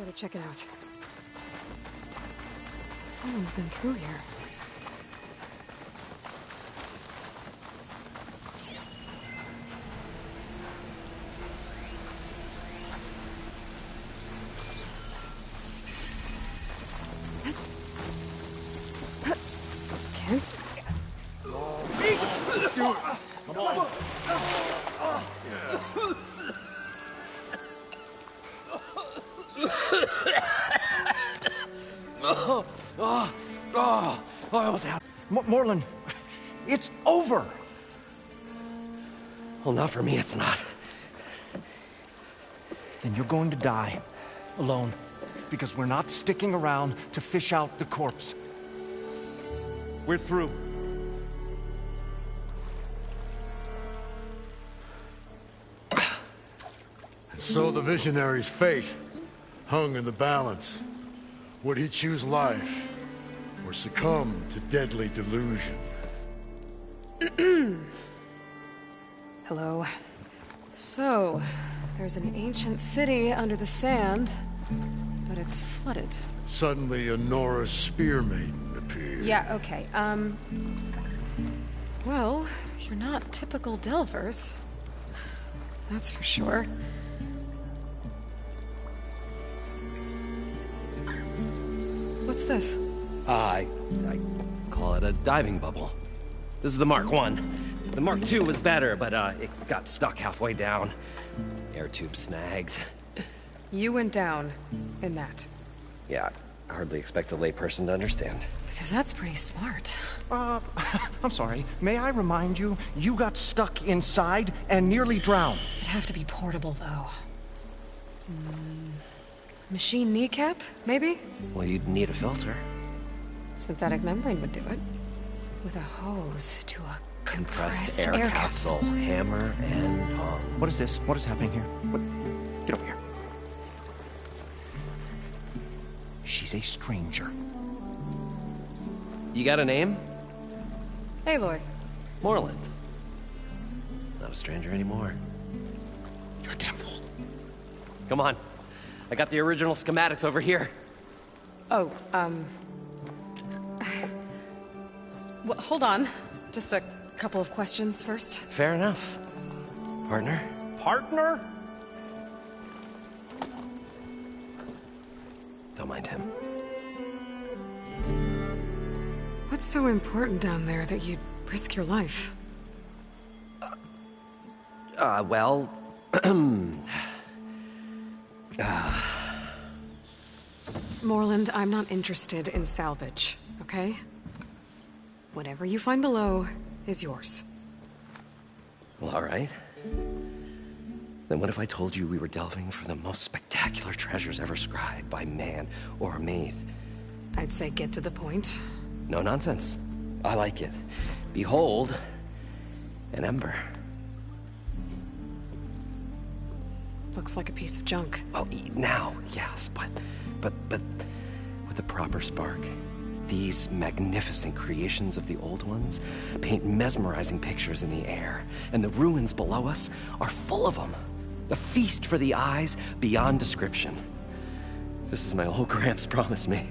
Better check it out. Someone's been through here. Camps? Come on. I almost had. Moreland, it's over. Well, not for me, it's not. Then you're going to die alone, because we're not sticking around to fish out the corpse. We're through. So the visionary's fate hung in the balance. Would he choose life, or succumb to deadly delusion? Hello. So, there's an ancient city under the sand, but it's flooded. Suddenly a Nora spear maiden appeared. Yeah, okay, well, you're not typical Delvers. That's for sure. What's this? I call it a diving bubble. This is the Mark 1. The Mark 2 was better, but it got stuck halfway down. Air tube snagged. You went down in that. Yeah, I hardly expect a layperson to understand. Because that's pretty smart. I'm sorry. May I remind you, you got stuck inside and nearly drowned. It'd have to be portable, though. Machine kneecap, maybe? Well, you'd need a filter. Synthetic membrane would do it. With a hose to a compressed air capsule. Hammer and tongs. What is this? What is happening here? What? Get over here. She's a stranger. You got a name? Aloy. Moreland. Not a stranger anymore. You're a damn fool. Come on. I got the original schematics over here. Oh, well, hold on. Just a couple of questions first. Fair enough. Partner? Partner? Don't mind him. What's so important down there that you'd risk your life? Well... Moreland, I'm not interested in salvage, okay? Whatever you find below is yours. Well, all right. Then what if I told you we were delving for the most spectacular treasures ever scribed by man or maid? I'd say get to the point. No nonsense. I like it. Behold, an ember. Looks like a piece of junk. Well, now, yes, but with a proper spark. These magnificent creations of the old ones paint mesmerizing pictures in the air, and the ruins below us are full of them. A feast for the eyes beyond description. This is my old Gramps promised me.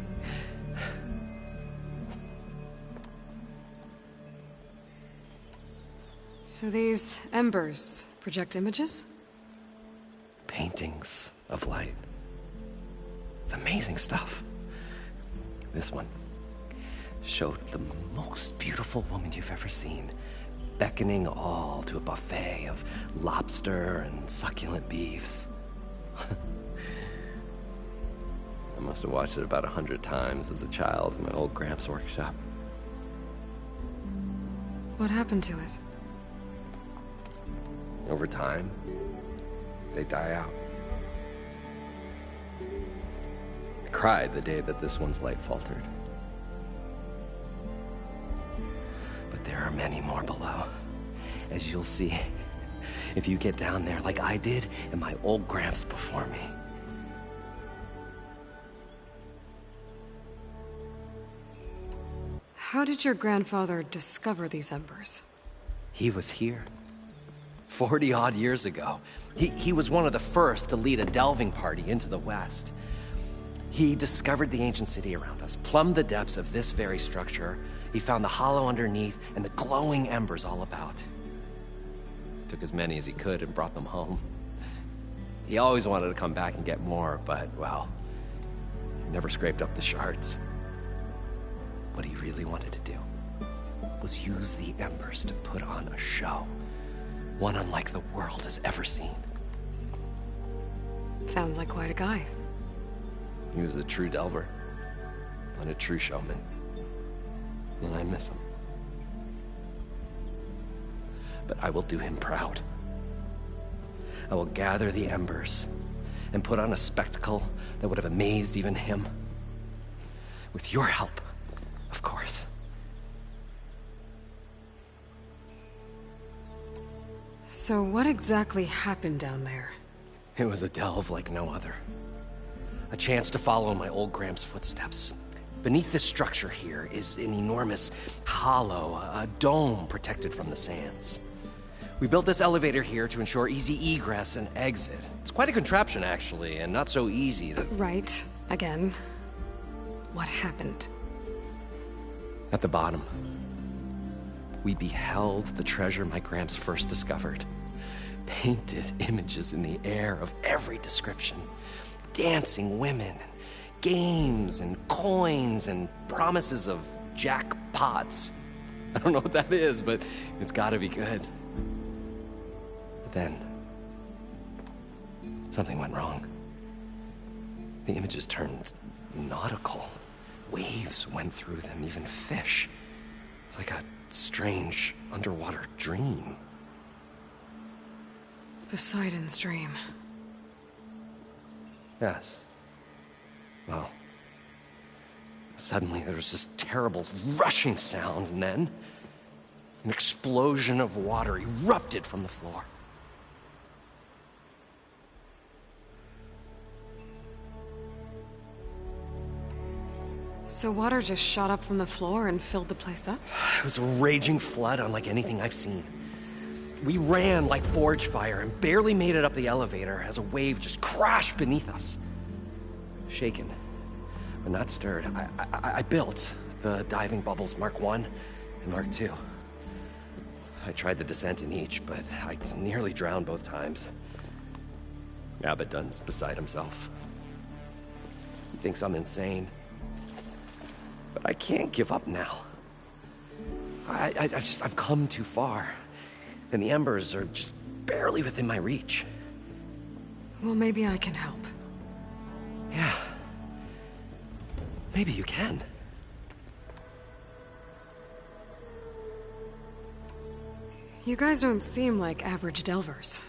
So these embers project images? Paintings of light. It's amazing stuff. This one showed the most beautiful woman you've ever seen, beckoning all to a buffet of lobster and succulent beefs. I must have watched it about 100 times as a child in my old Gramps workshop. What happened to it? Over time, they die out. I cried the day that this one's light faltered. But there are many more below, as you'll see if you get down there like I did and my old Gramps before me. How did your grandfather discover these embers? He was here 40-odd years ago. He was one of the first to lead a delving party into the West. He discovered the ancient city around us, plumbed the depths of this very structure. He found the hollow underneath and the glowing embers all about. Took as many as he could and brought them home. He always wanted to come back and get more, but, well, he never scraped up the shards. What he really wanted to do was use the embers to put on a show. One unlike the world has ever seen. Sounds like quite a guy. He was a true delver, and a true showman. And I miss him. But I will do him proud. I will gather the embers and put on a spectacle that would have amazed even him. With your help, of course. So what exactly happened down there? It was a delve like no other. A chance to follow my old Graham's footsteps. Beneath this structure here is an enormous hollow, a dome protected from the sands. We built this elevator here to ensure easy egress and exit. It's quite a contraption, actually, and not so easy to... Right. Again. What happened? At the bottom, we beheld the treasure my Gramps first discovered. Painted images in the air of every description. Dancing women, games and coins and promises of jackpots. I don't know what that is, but it's gotta be good. But then, something went wrong. The images turned nautical. Waves went through them, even fish. It's like a strange underwater dream. Poseidon's dream. Yes. Well, suddenly there was this terrible rushing sound, and then an explosion of water erupted from the floor. So water just shot up from the floor and filled the place up? It was a raging flood unlike anything I've seen. We ran like forge fire and barely made it up the elevator as a wave just crashed beneath us. Shaken, but not stirred, I built the diving bubbles Mark 1 and Mark 2. I tried the descent in each, but I nearly drowned both times. Abaddon's beside himself. He thinks I'm insane. But I can't give up now. I've come too far. And the embers are just barely within my reach. Well, maybe I can help. Yeah. Maybe you can. You guys don't seem like average delvers.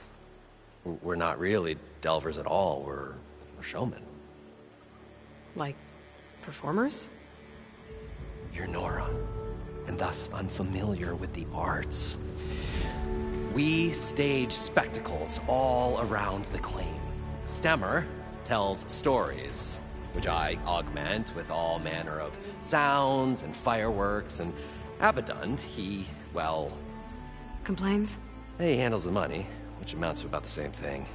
We're not really delvers at all. We're showmen. Like, performers? You're Nora, and thus unfamiliar with the arts. We stage spectacles all around the claim. Stemmer tells stories, which I augment with all manner of sounds and fireworks, and Abaddon, he, well... Complains? He handles the money, which amounts to about the same thing.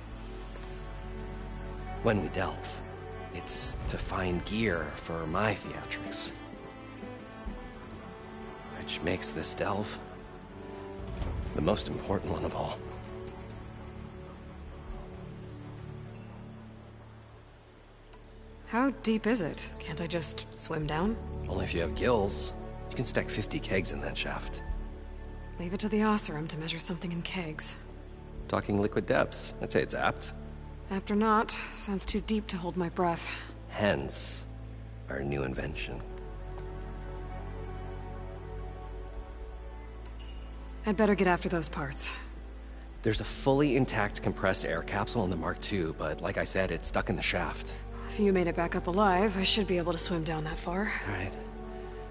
When we delve, it's to find gear for my theatrics. Which makes this delve the most important one of all. How deep is it? Can't I just swim down? Only if you have gills. You can stack 50 kegs in that shaft. Leave it to the Oseram to measure something in kegs. Talking liquid depths, I'd say it's apt. Apt or not, sounds too deep to hold my breath. Hence, our new invention. I'd better get after those parts. There's a fully intact compressed air capsule in the Mark II, but like I said, it's stuck in the shaft. If you made it back up alive, I should be able to swim down that far. All right.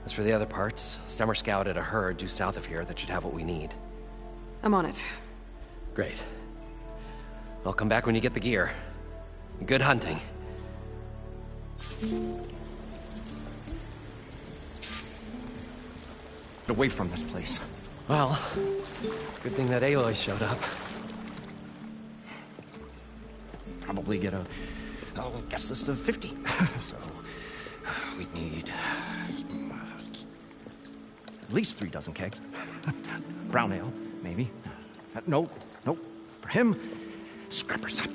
As for the other parts, Stemmer scouted a herd due south of here that should have what we need. I'm on it. Great. I'll come back when you get the gear. Good hunting. Get away from this place. Well, good thing that Aloy showed up. Probably get a I'll guess this to 50. So, we'd need at least 3 dozen kegs. Brown ale, maybe. No. For him, scrapper sap.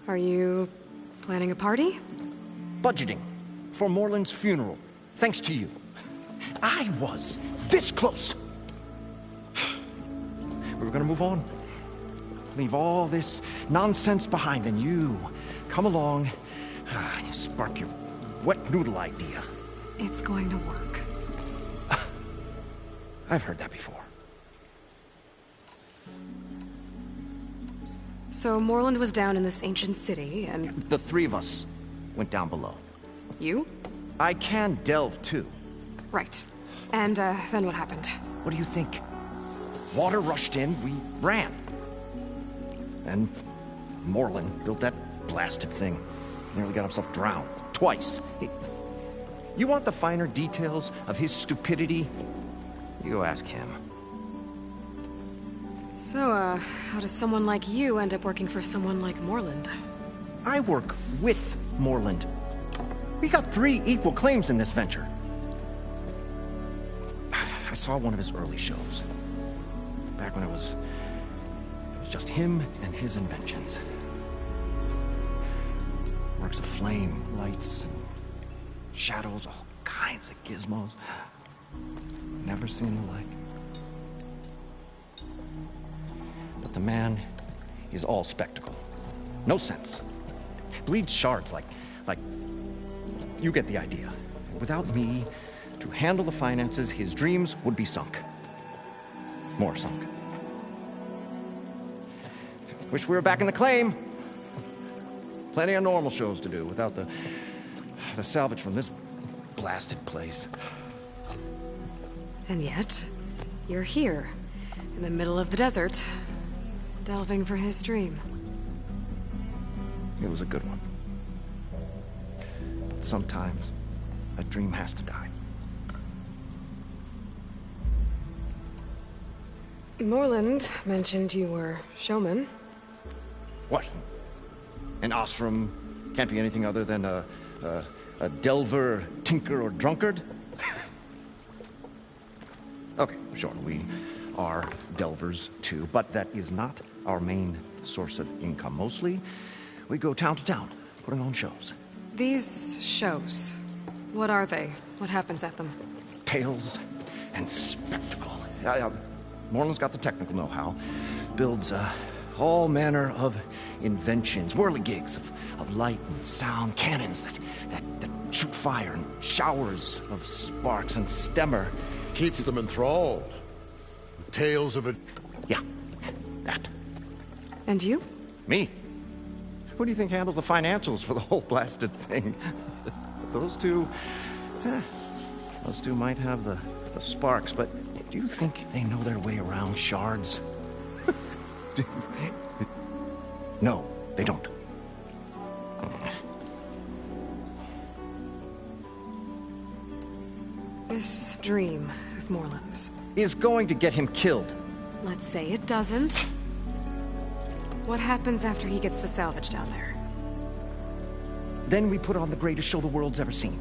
Are you planning a party? Budgeting for Moreland's funeral, thanks to you. I was this close. We were gonna move on. Leave all this nonsense behind, and you come along, you spark your wet noodle idea. It's going to work. I've heard that before. So Moreland was down in this ancient city, and... The 3 of us went down below. You? I can delve, too. Right. And, then what happened? What do you think? Water rushed in, we ran. And Moreland built that blasted thing. Nearly got himself drowned. Twice. You want the finer details of his stupidity? You go ask him. So, how does someone like you end up working for someone like Moreland? I work with Moreland. We got 3 equal claims in this venture. I saw one of his early shows. Back when it was just him and his inventions. Works of flame, lights, and shadows, all kinds of gizmos. Never seen the like. But the man is all spectacle. No sense. Bleeds shards like... You get the idea. Without me to handle the finances, his dreams would be sunk. More sunk. Wish we were back in the claim. Plenty of normal shows to do without the salvage from this blasted place. And yet, you're here, in the middle of the desert, delving for his dream. It was a good one. But sometimes, a dream has to die. Moreland mentioned you were showman. What? An ostrom can't be anything other than a delver, tinker, or drunkard? Okay, sure, we are delvers too, but that is not our main source of income. Mostly, we go town to town, putting on shows. These shows, what are they? What happens at them? Tales and spectacle. Moreland's got the technical know-how. Builds all manner of inventions, whirligigs of light and sound, cannons that shoot fire, and showers of sparks, and stemmer. Keeps them enthralled. Tales of it. Yeah, that. And you? Me? Who do you think handles the financials for the whole blasted thing? Those two might have the sparks, but do you think they know their way around shards? No, they don't. This dream of Moreland's Is going to get him killed. Let's say it doesn't. What happens after he gets the salvage down there? Then we put on the greatest show the world's ever seen.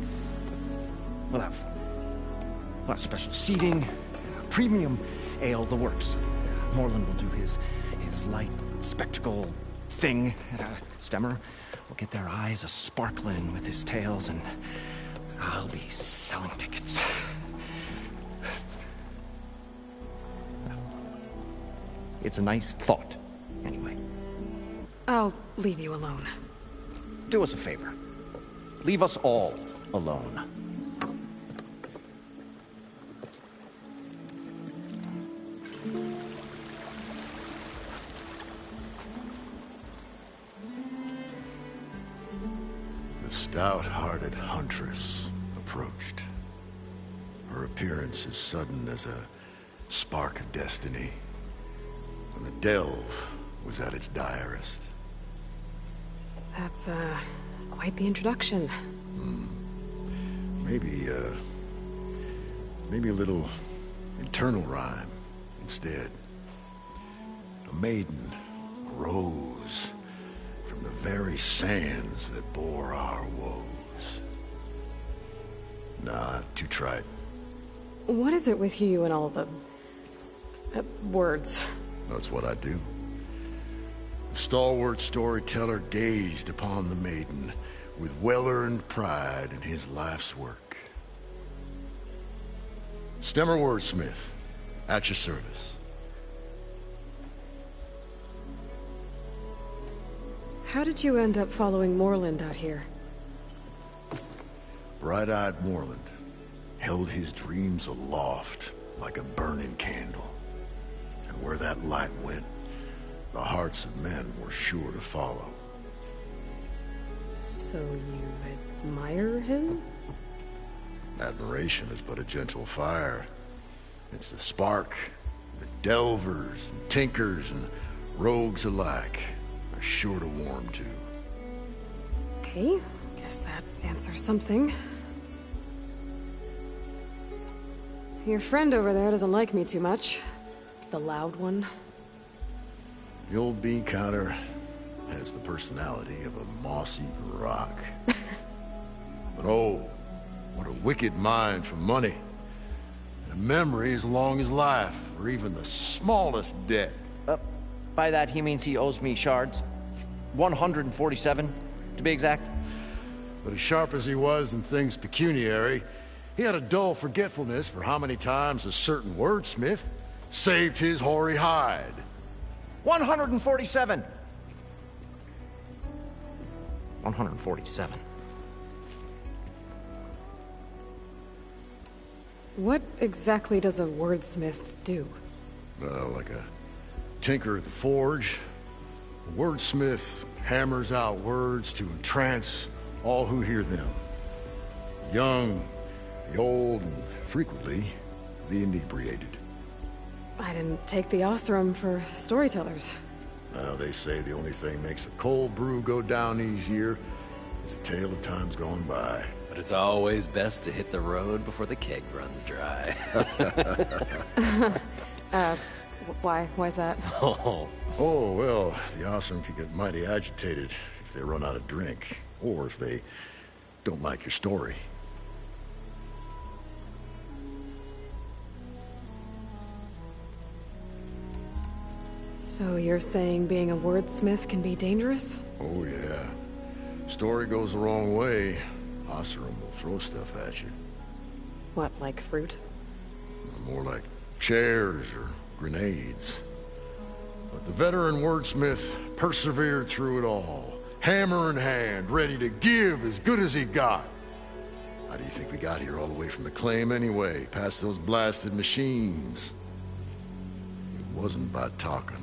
We'll have special seating, premium ale, the works. Moreland will do his light spectacle thing. Stemmer will get their eyes a-sparkling with his tales, and I'll be selling tickets. It's a nice thought, anyway. I'll leave you alone. Do us a favor. Leave us all alone. The stout-hearted huntress approached. Her appearance as sudden as a spark of destiny, when the delve was at its direst. That's, quite the introduction. Maybe a little internal rhyme instead. A maiden arose from the very sands that bore our woes. Nah, too trite. What is it with you and all the... words? That's what I do. The stalwart storyteller gazed upon the maiden with well-earned pride in his life's work. Stemmer wordsmith, at your service. How did you end up following Moreland out here? Bright-eyed Moreland held his dreams aloft like a burning candle. And where that light went, the hearts of men were sure to follow. So you admire him? Admiration is but a gentle fire. It's the spark that delvers and tinkers and rogues alike are sure to warm to. Okay, guess that answers something. Your friend over there doesn't like me too much. The loud one. The old bean counter has the personality of a moss-eaten rock. But oh, what a wicked mind for money. And a memory as long as life, or even the smallest debt. By that he means he owes me shards. 147, to be exact. But as sharp as he was in things pecuniary, he had a dull forgetfulness for how many times a certain wordsmith saved his hoary hide. 147. 147. What exactly does a wordsmith do? Like a tinker at the forge, a wordsmith hammers out words to entrance all who hear them. The young, the old, and frequently the inebriated. I didn't take the Osram for storytellers. Now, they say the only thing makes a cold brew go down easier is a tale of times gone by. But it's always best to hit the road before the keg runs dry. Why's that? Oh. Oh, well, the awesome can get mighty agitated if they run out of drink, or if they don't like your story. So you're saying being a wordsmith can be dangerous? Oh, yeah. Story goes the wrong way, Osram will throw stuff at you. What, like fruit? More like chairs or grenades. But the veteran wordsmith persevered through it all, hammer in hand, ready to give as good as he got. How do you think we got here all the way from the claim anyway, past those blasted machines? It wasn't by talking.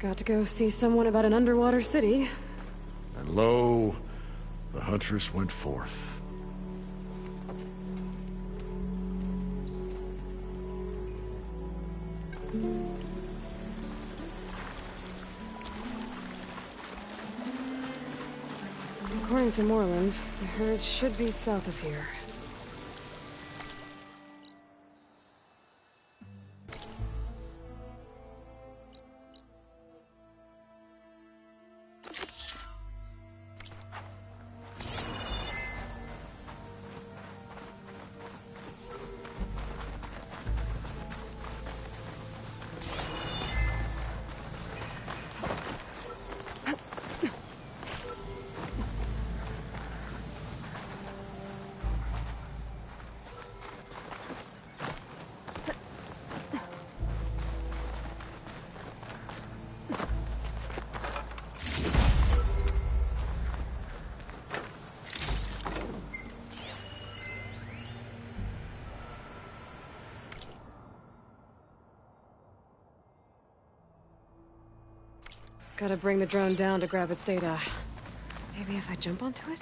Got to go see someone about an underwater city. And lo, the huntress went forth. According to Moreland, the herd should be south of here. Gotta bring the drone down to grab its data. Maybe if I jump onto it?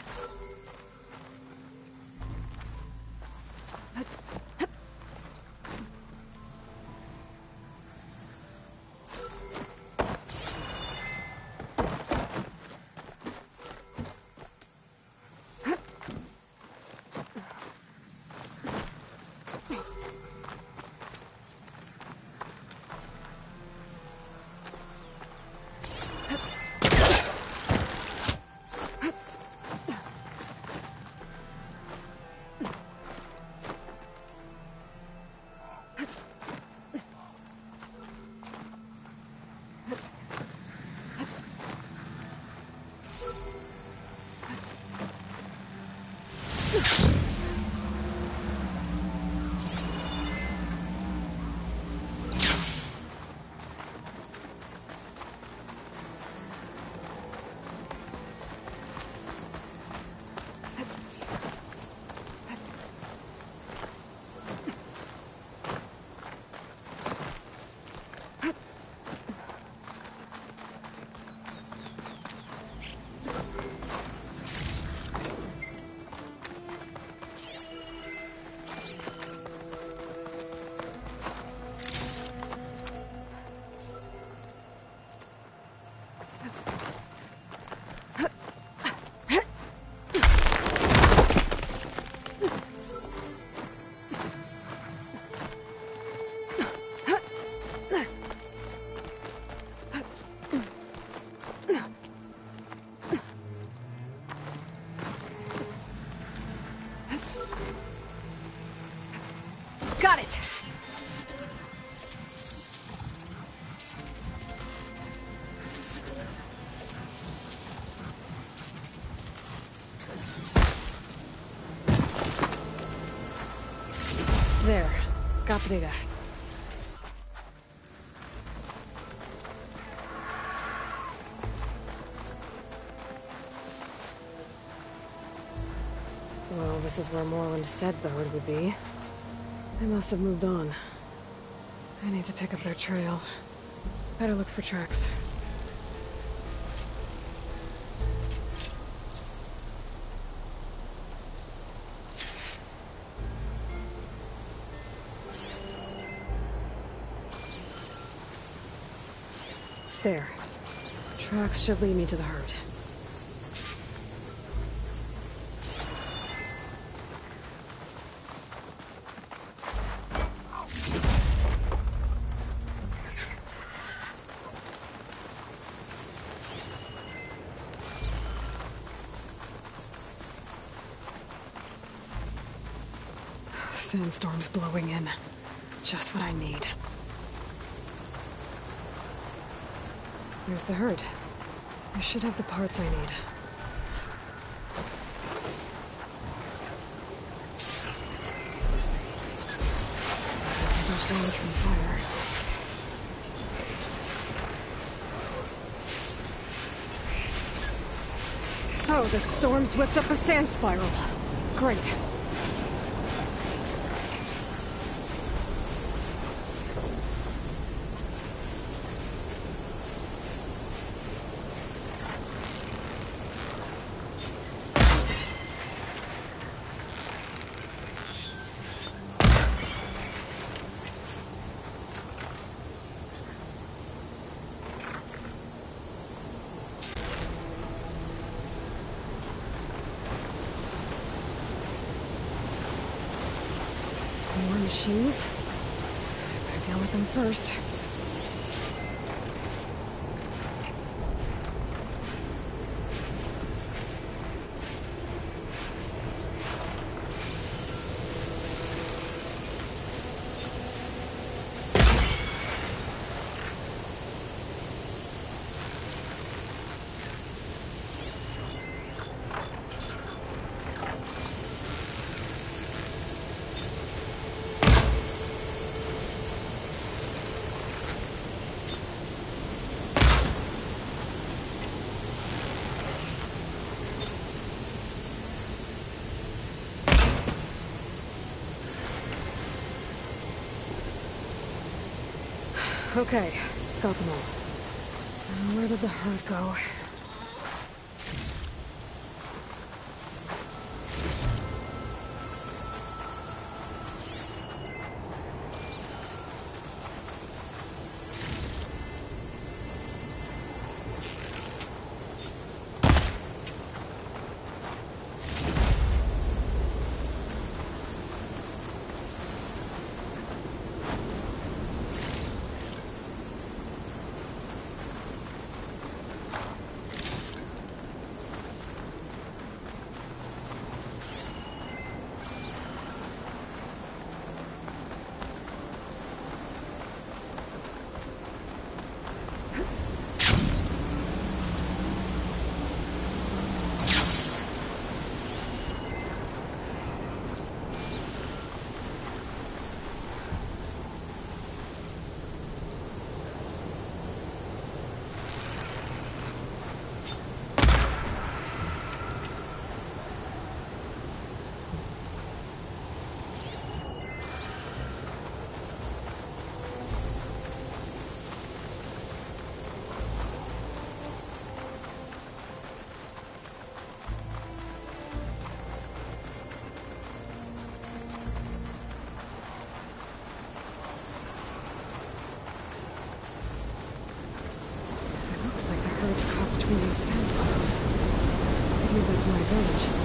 Got it! There. Got the data. Well, this is where Moreland said the herd would be. They must have moved on. I need to pick up their trail. Better look for tracks. There. Tracks should lead me to the herd. Sandstorm's blowing in. Just what I need. There's the herd. I should have the parts I need. Too much damage from fire. Oh, the storm's whipped up a sand spiral. Great. More machines? Better deal with them first. Okay, got them all. Now where did the herd go? can use sense files. I could use that to my advantage.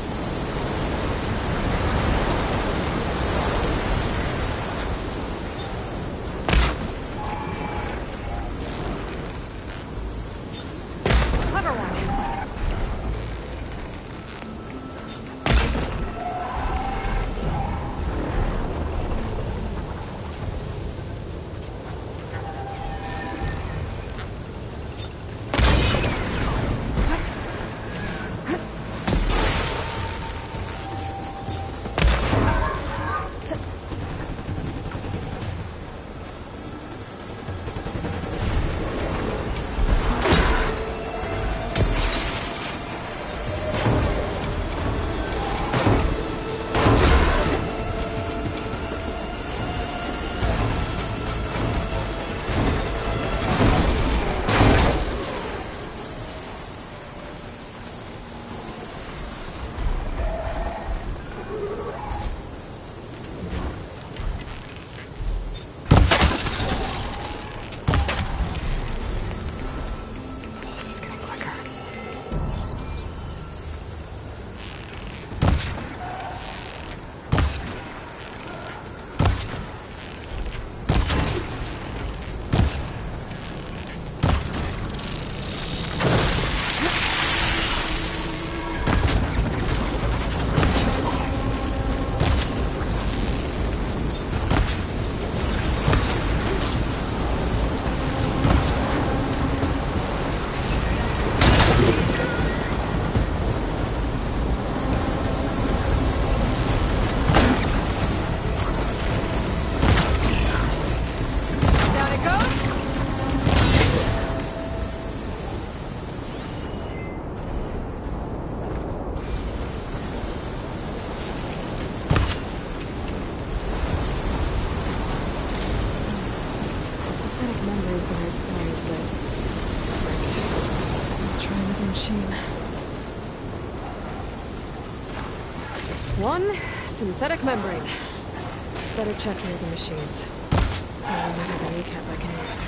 One synthetic membrane. Better check here the machines. I might have a kneecap I can use.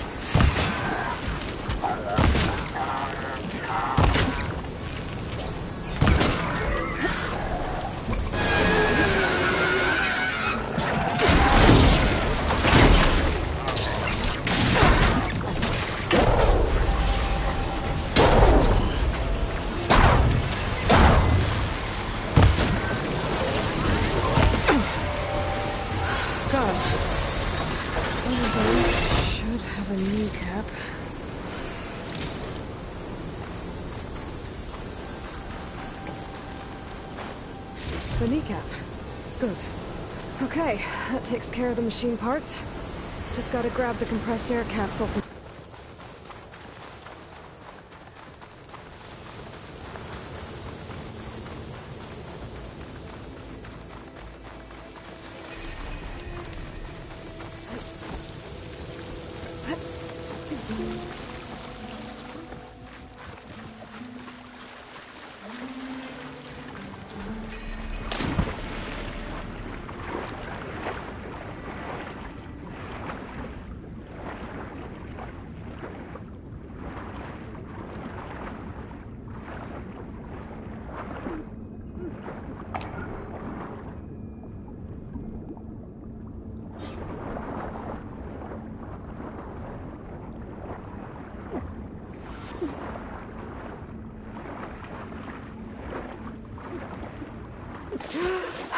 The kneecap. Good. Okay, that takes care of the machine parts. Just gotta grab the compressed air capsule from...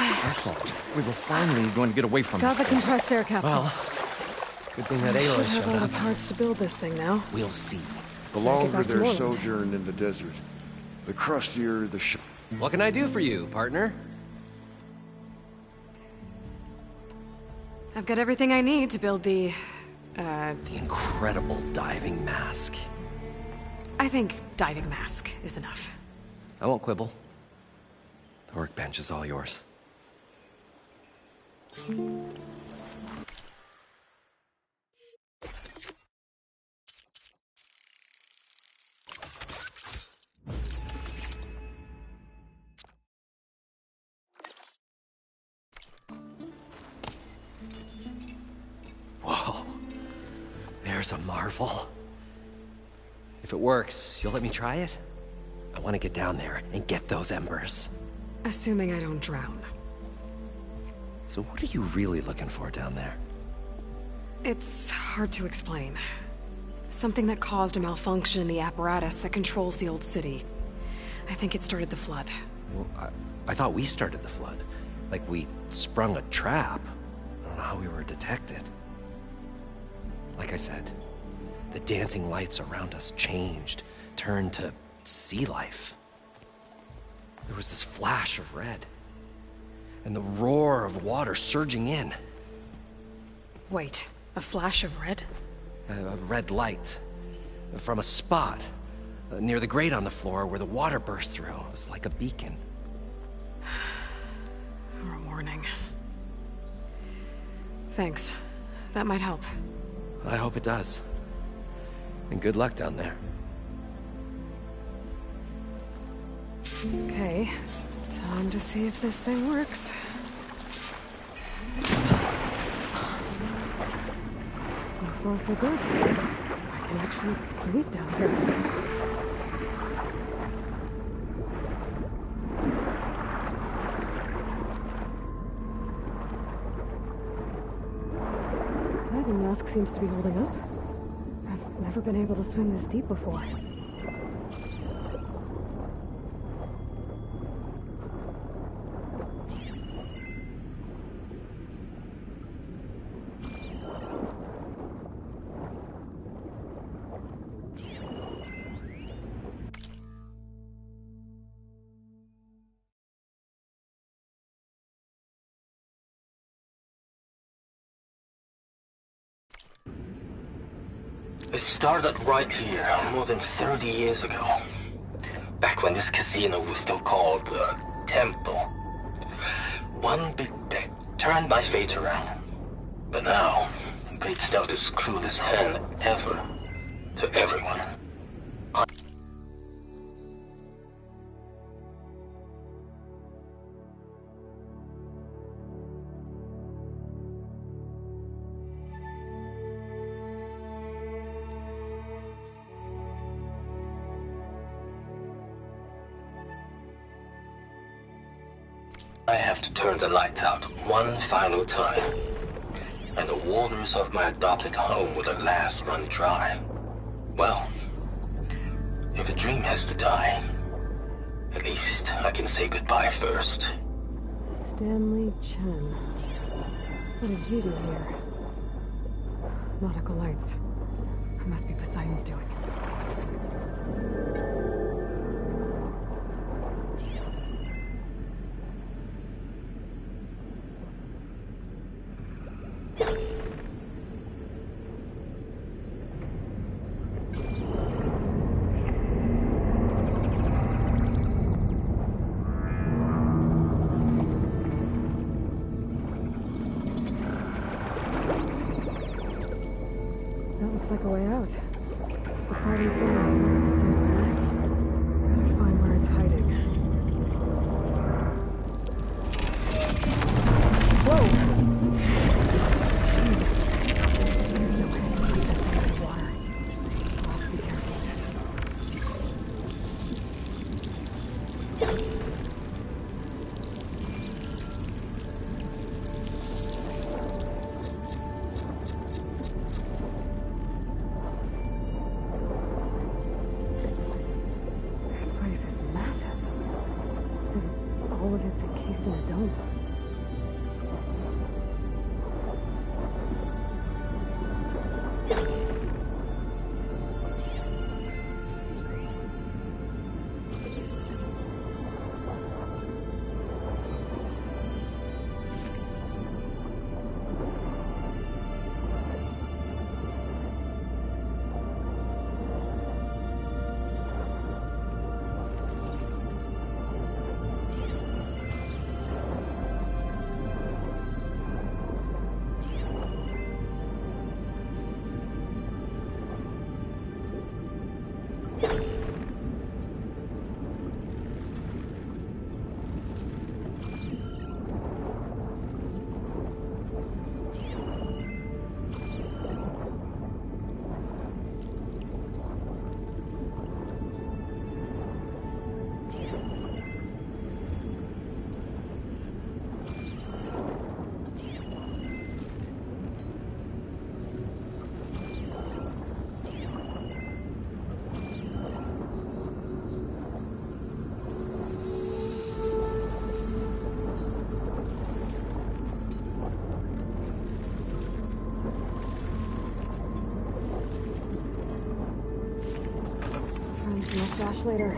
Our fault. We were finally going to get away from Got this the place. compressed air capsule. Well, good thing that I should Aloy have showed all up. the parts to build this thing now. We'll see. The Get longer back to their Moreland. sojourn in the desert, the crustier the What can I do for you, partner? I've got everything I need to build the... The incredible diving mask. I think diving mask is enough. I won't quibble. The workbench is all yours. Whoa. There's a marvel. If it works, you'll let me try it? I want to get down there and get those embers. Assuming I don't drown. So what are you really looking for down there? It's hard to explain. Something that caused a malfunction in the apparatus that controls the old city. I think it started the flood. Well, I thought we started the flood. Like we sprung a trap. I don't know how we were detected. Like I said, the dancing lights around us changed, turned to sea life. There was this flash of red, and the roar of water surging in. Wait, a flash of red? A red light from a spot near the grate on the floor where the water burst through. It was like a beacon. Or a warning. Thanks. That might help. I hope it does. And good luck down there. Okay, time to see if this thing works. So far, so good. I can actually breathe down here. The mask seems to be holding up. I've never been able to swim this deep before. It started right here, more than 30 years ago. Back when this casino was still called the Temple. One big bet turned my fate around. But now, fate's dealt its cruelest hand ever to everyone. I have to turn the lights out one final time, and the waters of my adopted home will at last run dry. Well, if a dream has to die, at least I can say goodbye first. Stanley Chen. What did you do here? Nautical lights. It must be Poseidon's doing. Like a way out. Poseidon's down. So gotta find where it's hiding. Whoa! There's no way to find that thing in the water. I'll have to be careful. All of it's encased in a dome. flash later.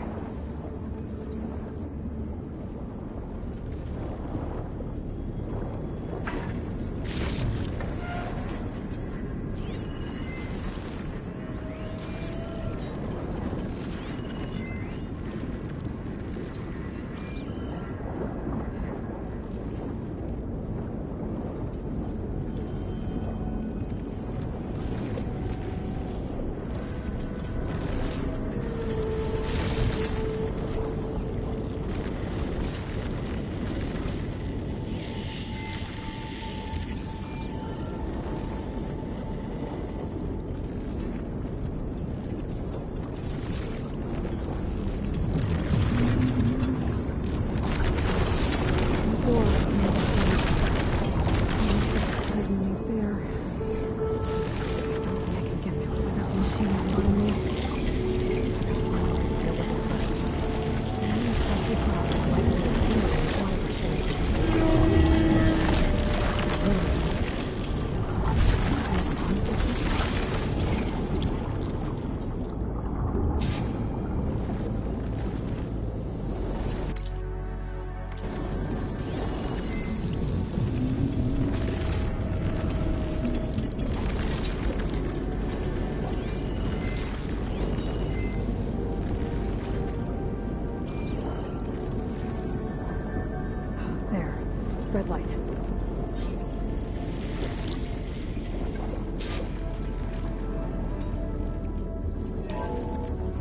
Red light.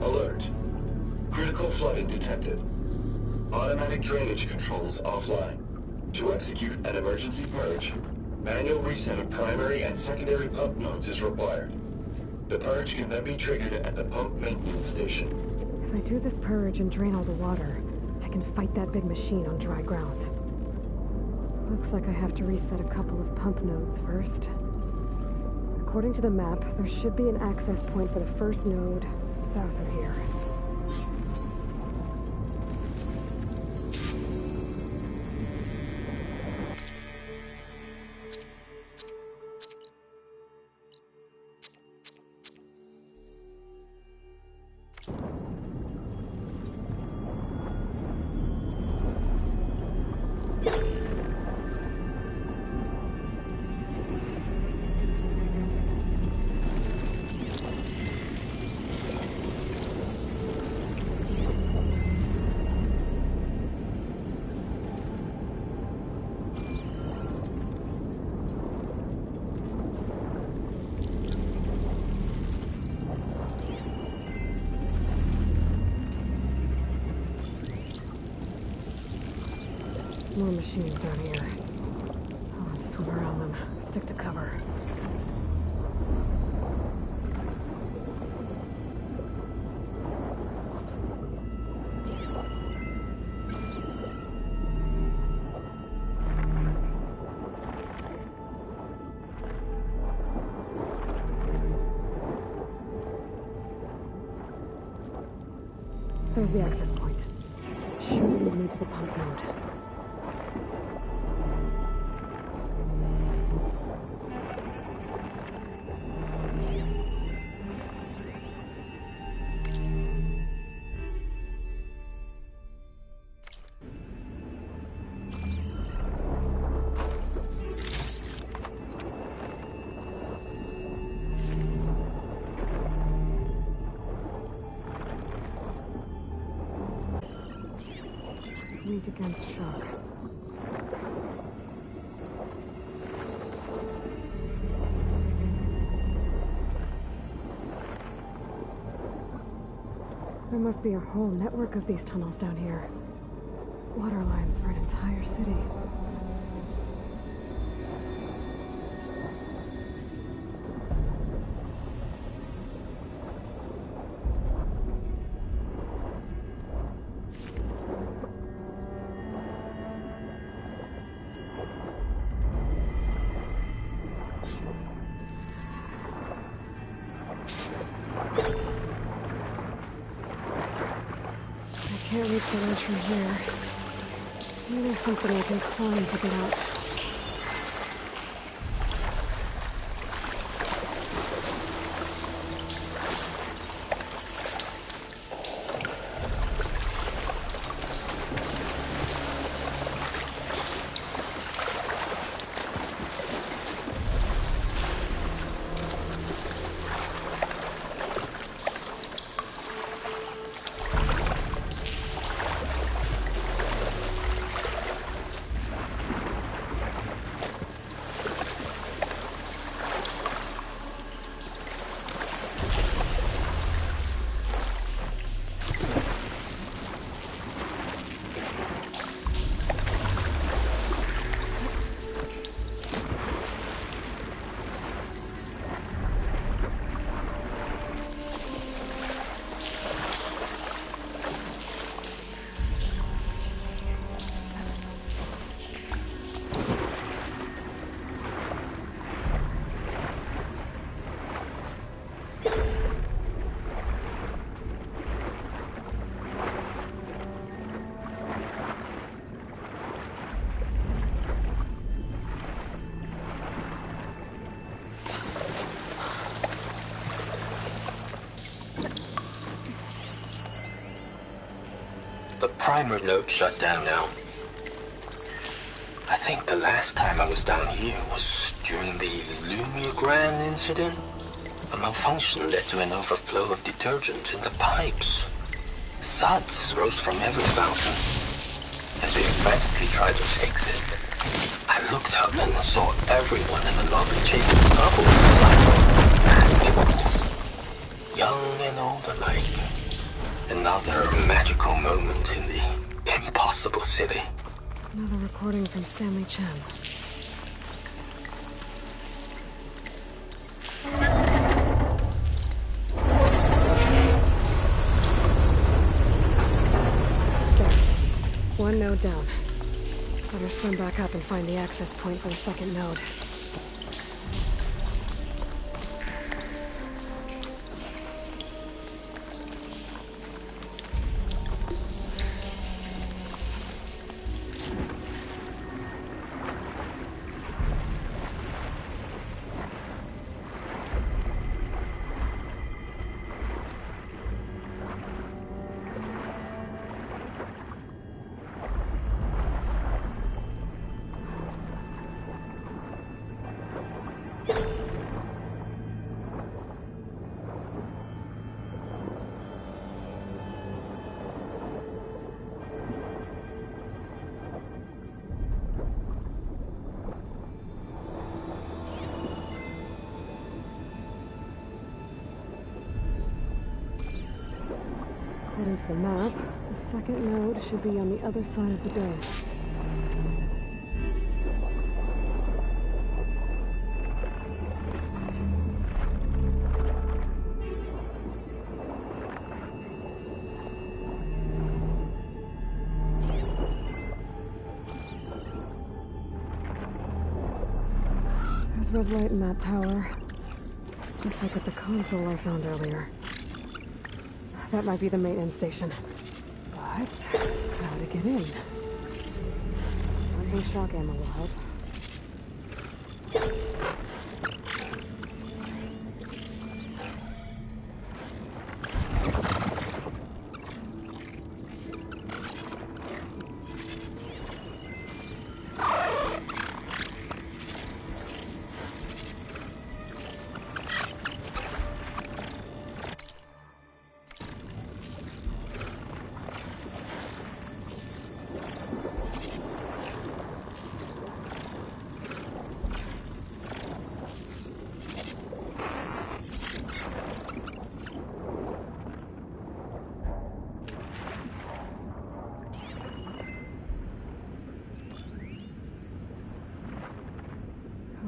Alert. Critical flooding detected. Automatic drainage controls offline. To execute an emergency purge, manual reset of primary and secondary pump nodes is required. The purge can then be triggered at the pump maintenance station. If I do this purge and drain all the water, I can fight that big machine on dry ground. Looks like I have to reset a couple of pump nodes first. According to the map, there should be an access point for the first node south of here. More machines down here. I'll have to swim around them. Stick to cover. There's the access point. Should lead me to the pump node. Weak against shock. There must be a whole network of these tunnels down here. Water lines for an entire city. Can't reach the ledge from here. Maybe there's something I can climb to get out. primer node shut down now. I think the last time I was down here was during the Lumigran incident. A malfunction led to an overflow of detergent in the pipes. Suds rose from every fountain. As we frantically tried to fix it, I looked up and saw everyone in the lobby chasing bubbles inside basketballs. Young and old alike. Another magical moment in the impossible city. Another recording from Stanley Chen. There. One node down. Better swim back up and find the access point for the second node. According to the map, the second node should be on the other side of the base. There's red light in that tower. Just like at the console I found earlier. That might be the maintenance station. But how to get in? Any shock ammo will help.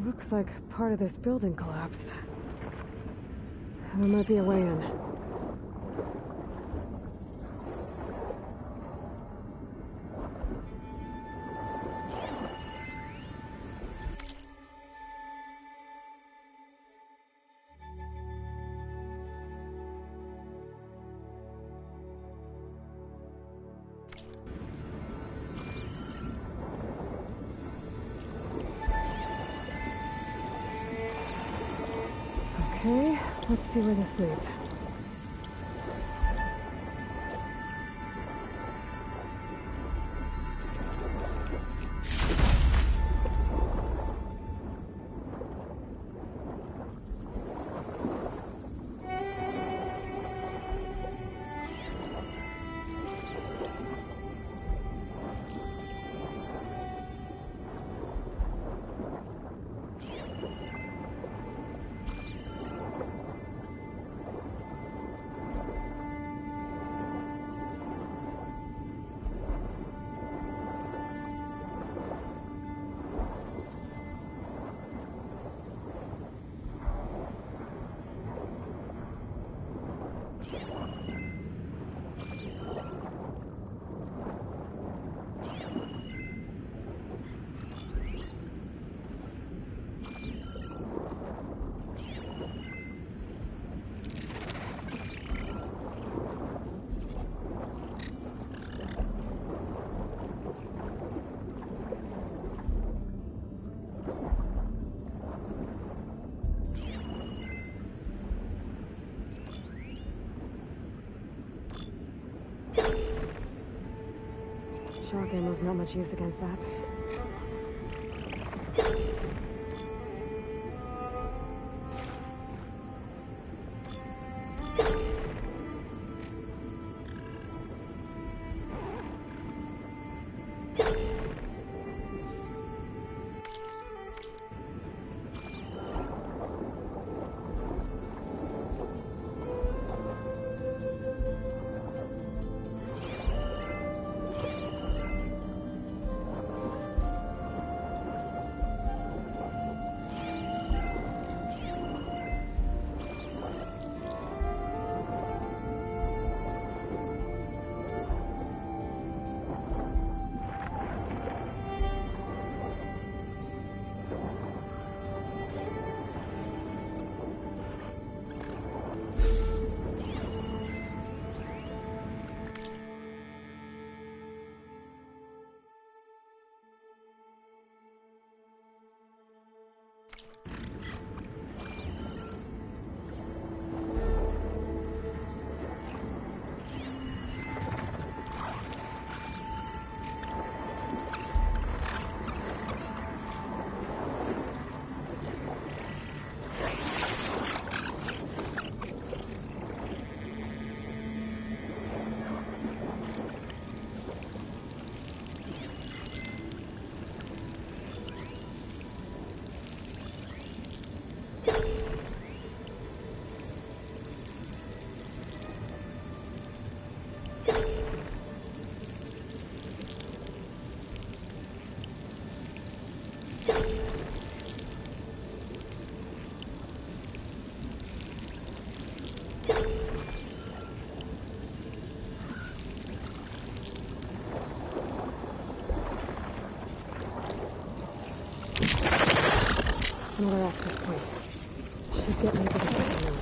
Looks like part of this building collapsed. There might be a way in. Okay, let's see where this leads. Shock ammo's not much use against that. Another access point. Should get me to the second node.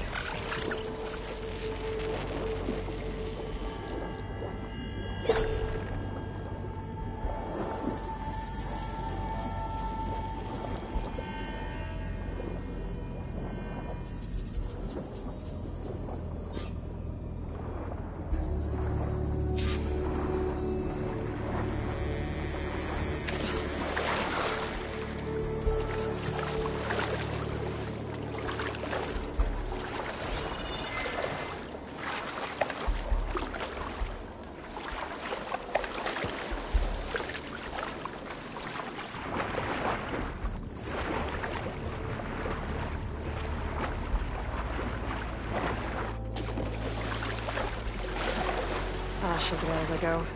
Shake it out as I go.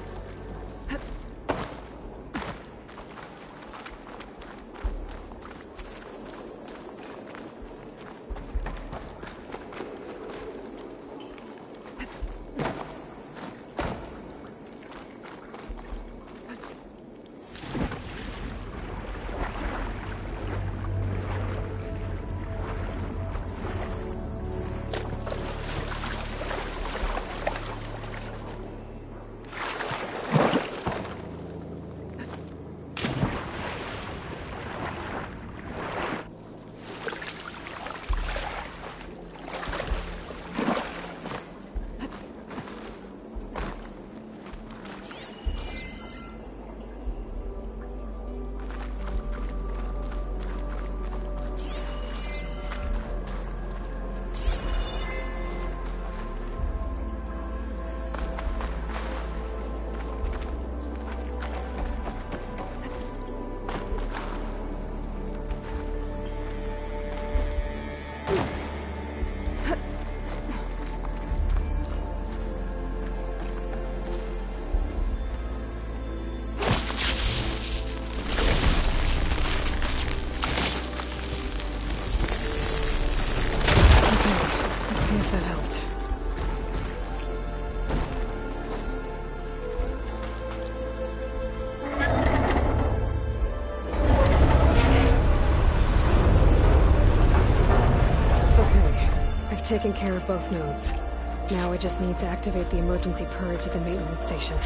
Taken care of both nodes. Now I just need to activate the emergency purge at the maintenance station.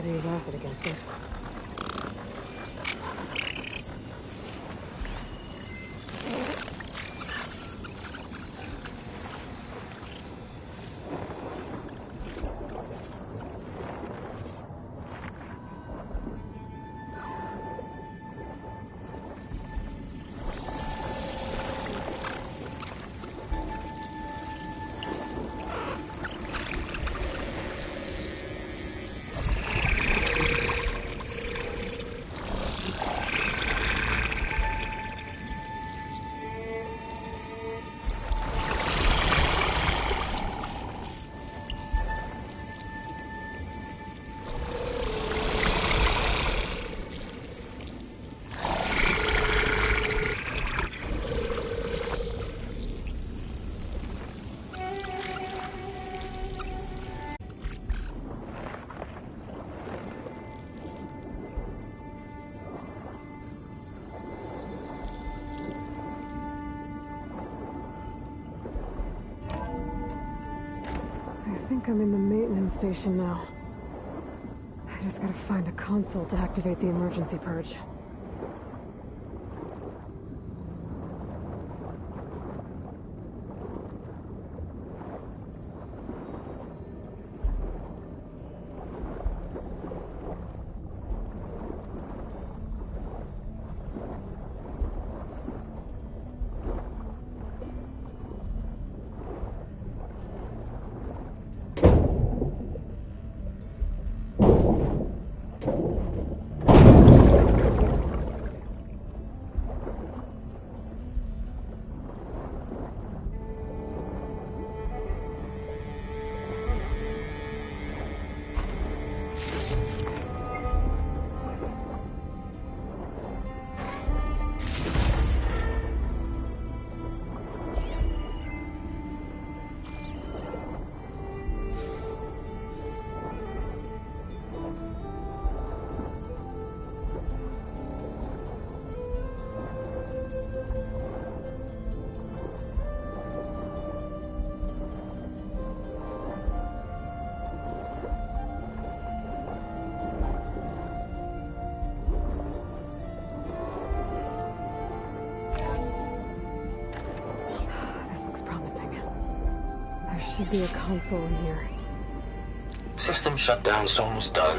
could use acid against it. I think I'm in the maintenance station now. I just gotta find a console to activate the emergency purge. Should be a console in here. System shutdown's almost done.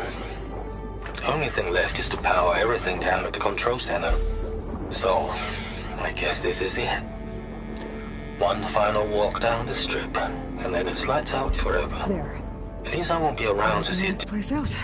Only thing left is to power everything down at the control center. So, I guess this is it. One final walk down the strip, and then it's lights out forever. There. At least I won't be around to see it. This place out.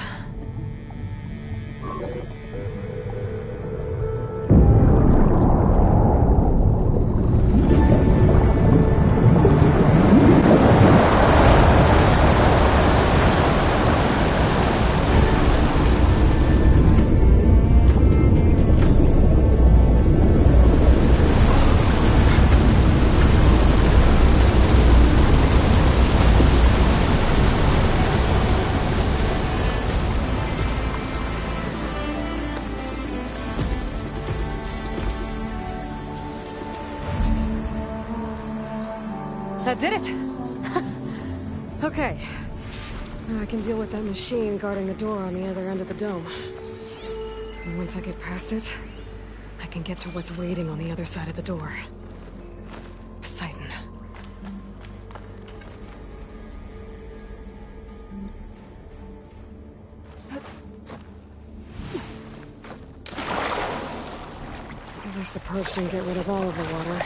That did it! Okay. Now I can deal with that machine guarding the door on the other end of the dome. And once I get past it, I can get to what's waiting on the other side of the door. Poseidon. At least the purge didn't get rid of all of the water.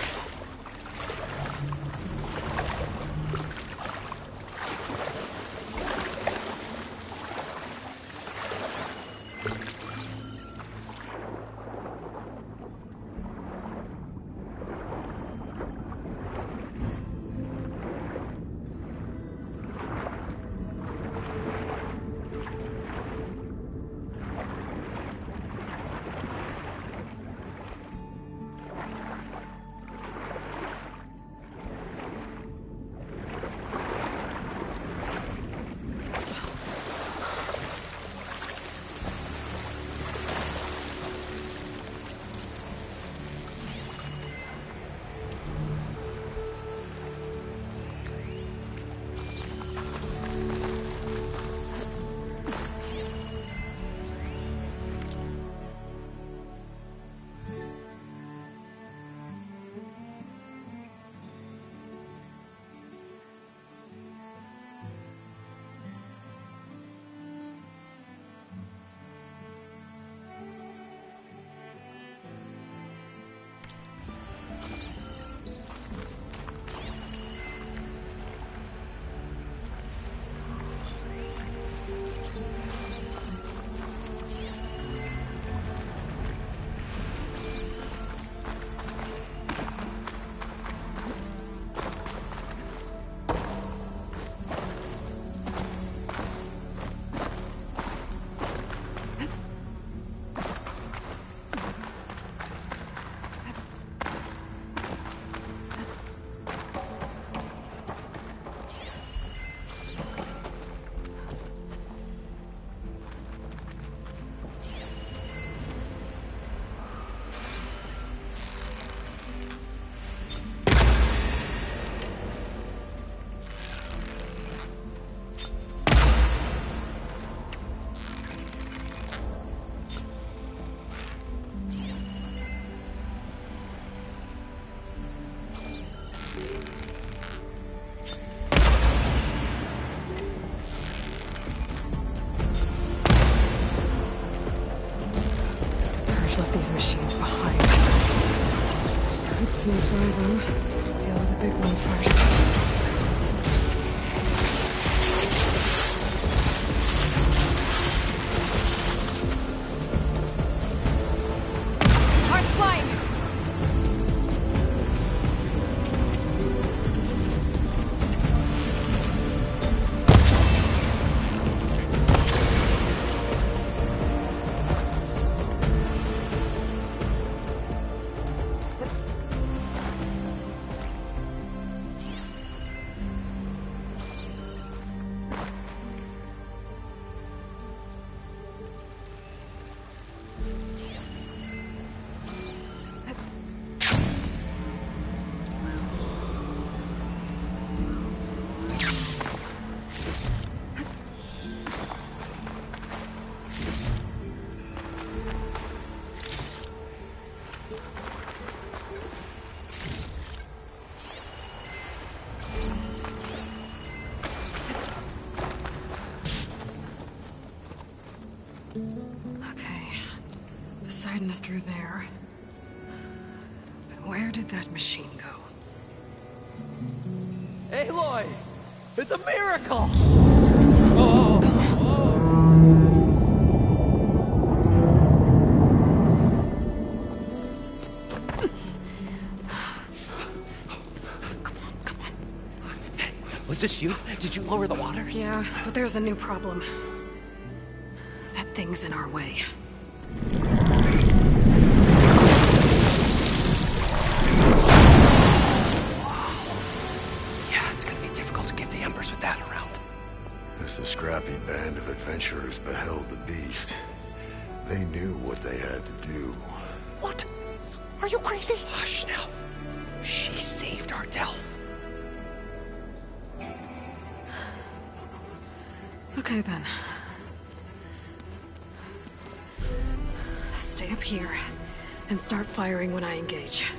these machines behind. Let's sneak by them. Deal with the big one first. Heart's flying! Poseidon is through there. But where did that machine go? Aloy! It's a miracle! Come on. Was this you? Did you lower the waters? Yeah, but there's a new problem. That thing's in our way. Yeah, it's gonna be difficult to get the embers with that around. As the scrappy band of adventurers beheld the beast, they knew what they had to do. What? Are you crazy? Hush now. She saved our Delph. Okay then. Stay up here and start firing when I engage.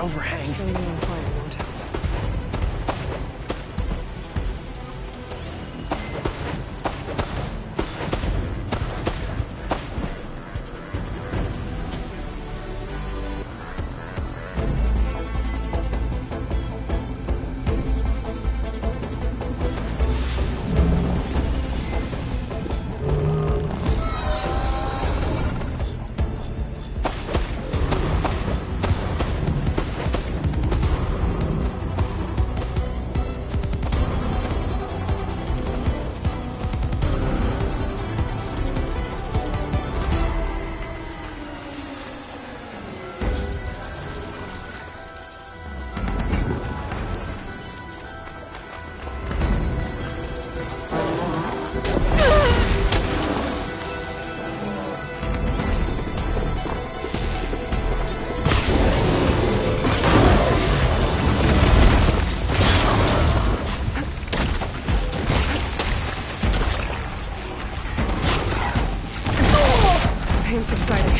Overhang. Setting you on fire won't help. Pain subsiding.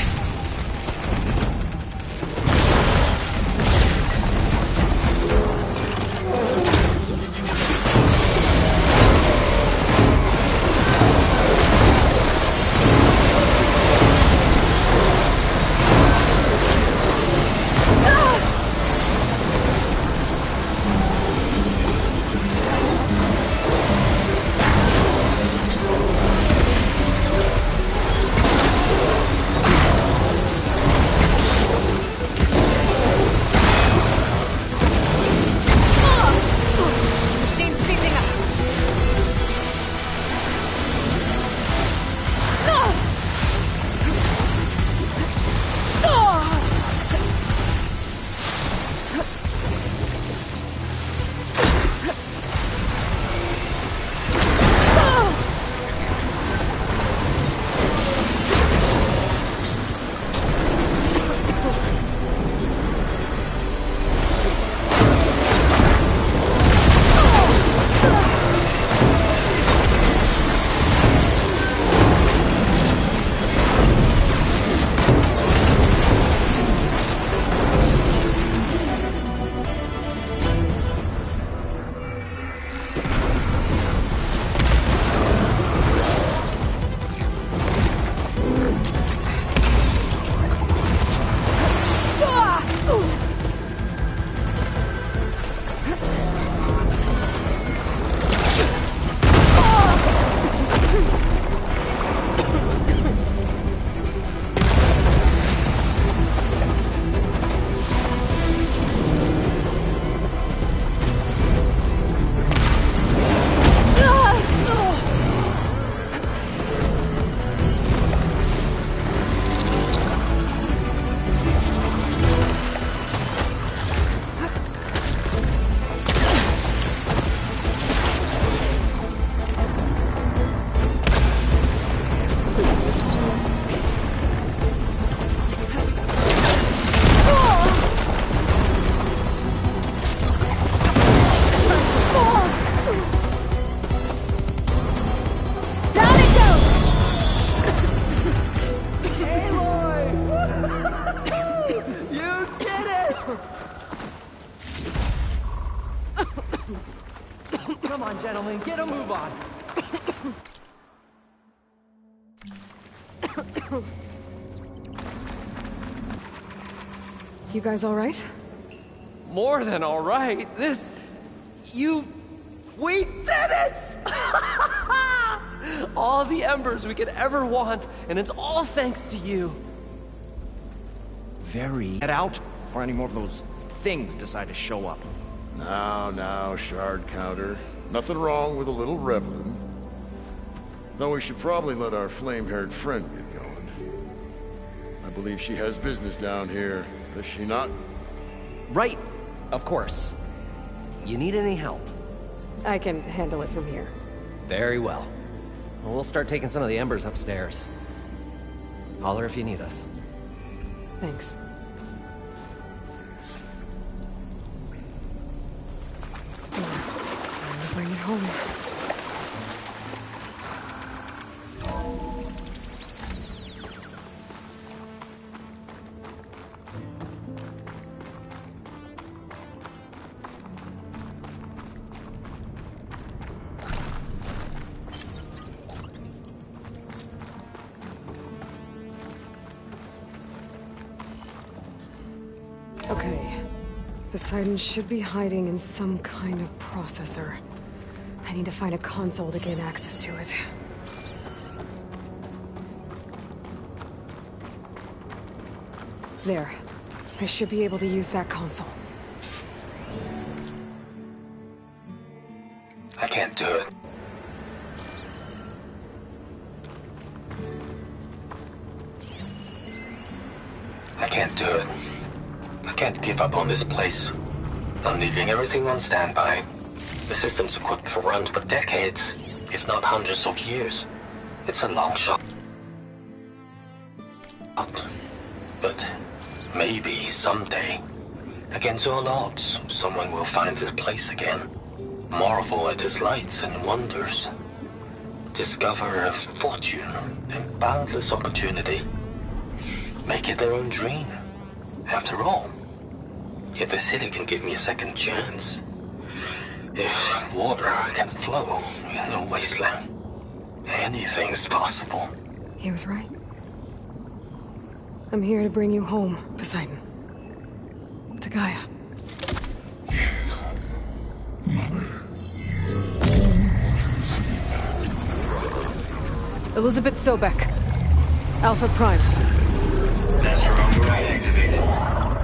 You guys all right? More than all right. We did it! All the embers we could ever want, and it's all thanks to you. Get out before any more of those things decide to show up. Now, shard counter. Nothing wrong with a little reveling. Though we should probably let our flame-haired friend get going. I believe she has business down here, does she not? Right, of course. You need any help? I can handle it from here. Very well. We'll start taking some of the embers upstairs. Holler if you need us. Thanks. Time to bring it home. Okay. Poseidon should be hiding in some kind of processor. I need to find a console to gain access to it. There. I should be able to use that console. I can't do it. I can't do it. I can't give up on this place. I'm leaving everything on standby. The system's equipped for runs for decades, if not hundreds of years. It's a long shot. But maybe someday, against all odds, someone will find this place again. Marvel at its lights and wonders. Discover a fortune and boundless opportunity. Make it their own dream. After all, if the city can give me a second chance, if water can flow in a wasteland, anything's possible. He was right. I'm here to bring you home, Poseidon. To Gaia. Elizabeth Sobek. Alpha Prime. Master override activated.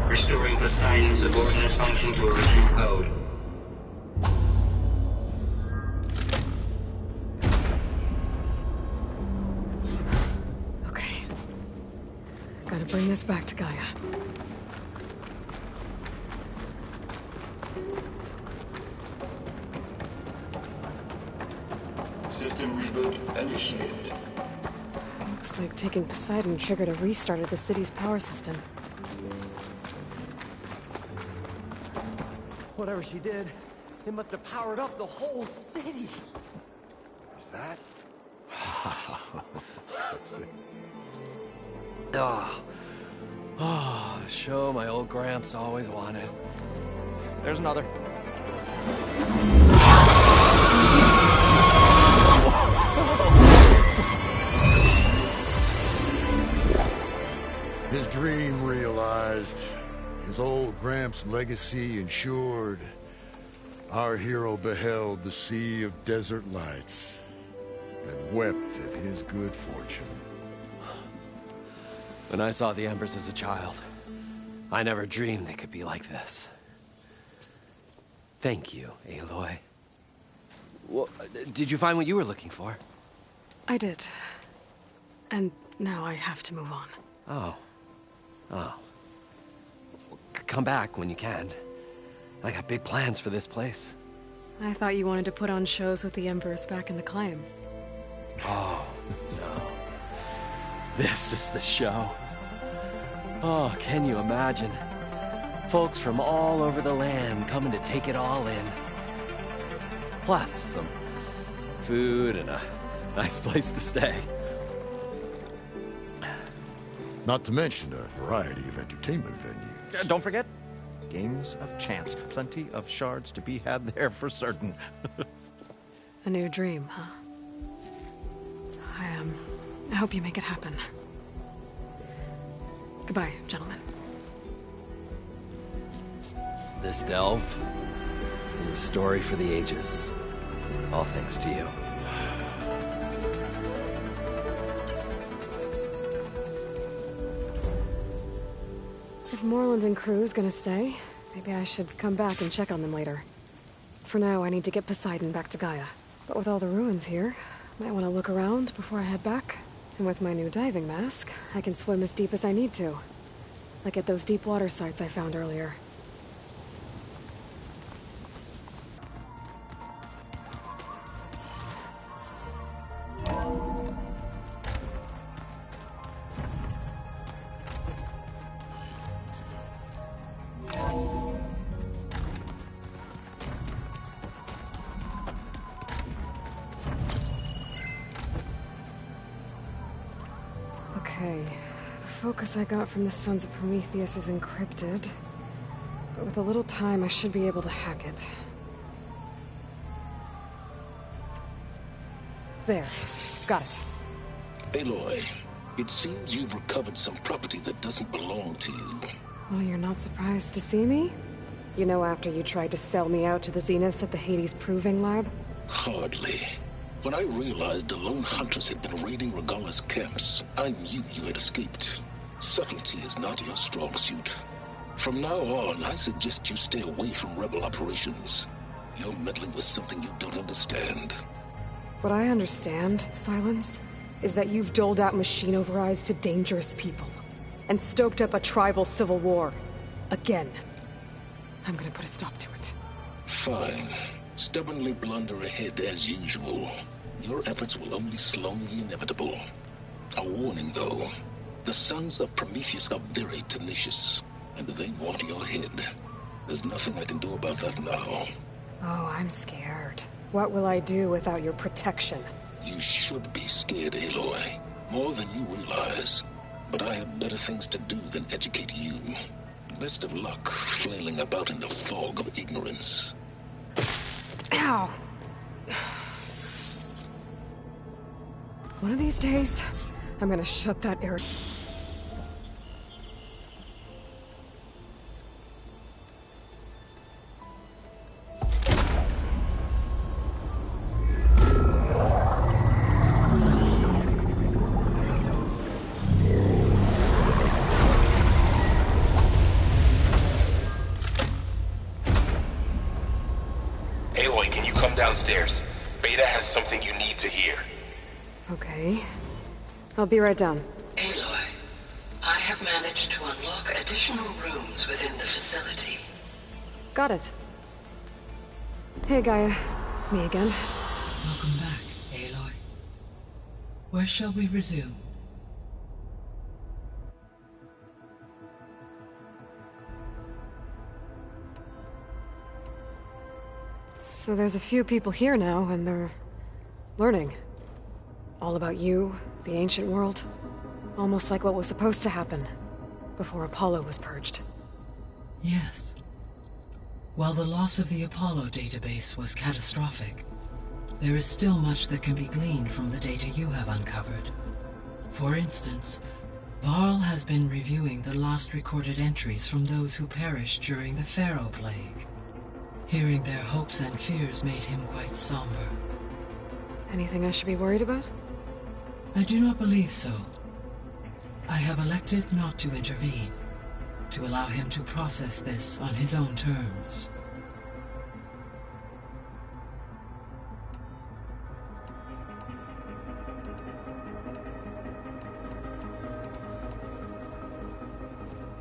Restoring Poseidon's subordinate function to original code. Okay. Gotta bring this back to Gaia. System reboot initiated. Looks like taking Poseidon triggered a restart of the city's power system. Whatever she did, it must have powered up the whole city. Is that? Oh, the show my old Gramps always wanted. There's another. His dream realized. His old Gramps' legacy ensured. Our hero beheld the sea of desert lights and wept at his good fortune. When I saw the embers as a child, I never dreamed they could be like this. Thank you, Aloy. Well, did you find what you were looking for? I did. And now I have to move on. Oh. Come back when you can. I got big plans for this place. I thought you wanted to put on shows with the Embers back in the Claim. Oh, no. This is the show. Oh, can you imagine? Folks from all over the land coming to take it all in. Plus, some food and a nice place to stay. Not to mention a variety of entertainment venues. Don't forget, games of chance. Plenty of shards to be had there for certain. A new dream, huh? I hope you make it happen. Goodbye, gentlemen. This delve is a story for the ages. All thanks to you. If Moreland and crew's gonna stay, maybe I should come back and check on them later. For now, I need to get Poseidon back to Gaia. But with all the ruins here, I might want to look around before I head back. And with my new diving mask, I can swim as deep as I need to. Like at those deep water sites I found earlier. Okay, the focus I got from the Sons of Prometheus is encrypted. But with a little time, I should be able to hack it. There. Got it. Aloy, it seems you've recovered some property that doesn't belong to you. Well, you're not surprised to see me? You know, after you tried to sell me out to the Zeniths at the Hades Proving Lab? Hardly. When I realized the lone huntress had been raiding Regalla's camps, I knew you had escaped. Subtlety is not your strong suit. From now on, I suggest you stay away from rebel operations. You're meddling with something you don't understand. What I understand, Silence, is that you've doled out machine overrides to dangerous people. And stoked up a tribal civil war. Again. I'm gonna put a stop to it. Fine. Stubbornly blunder ahead as usual. Your efforts will only slow the inevitable. A warning, though. The Sons of Prometheus are very tenacious, and they want your head. There's nothing I can do about that now. Oh, I'm scared. What will I do without your protection? You should be scared, Aloy. More than you realize. But I have better things to do than educate you. Best of luck flailing about in the fog of ignorance. Ow! One of these days, I'm gonna shut that air. Aloy, can you come downstairs? Beta has something you need to hear. Okay. I'll be right down. Aloy, I have managed to unlock additional rooms within the facility. Got it. Hey, Gaia. Me again. Welcome back, Aloy. Where shall we resume? So there's a few people here now, and they're learning. All about you, the ancient world. Almost like what was supposed to happen before Apollo was purged. Yes. While the loss of the Apollo database was catastrophic, there is still much that can be gleaned from the data you have uncovered. For instance, Varl has been reviewing the last recorded entries from those who perished during the Pharaoh Plague. Hearing their hopes and fears made him quite somber. Anything I should be worried about? I do not believe so. I have elected not to intervene, to allow him to process this on his own terms.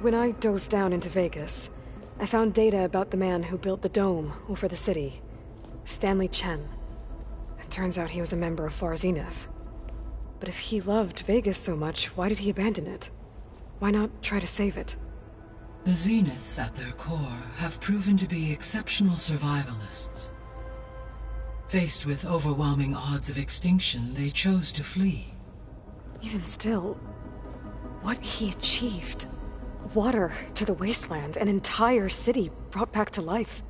When I dove down into Vegas, I found data about the man who built the dome over the city. Stanley Chen. It turns out he was a member of Far Zenith. But if he loved Vegas so much, why did he abandon it? Why not try to save it? The Zeniths, at their core, have proven to be exceptional survivalists. Faced with overwhelming odds of extinction, they chose to flee. Even still, what he achieved. Water to the wasteland, an entire city brought back to life.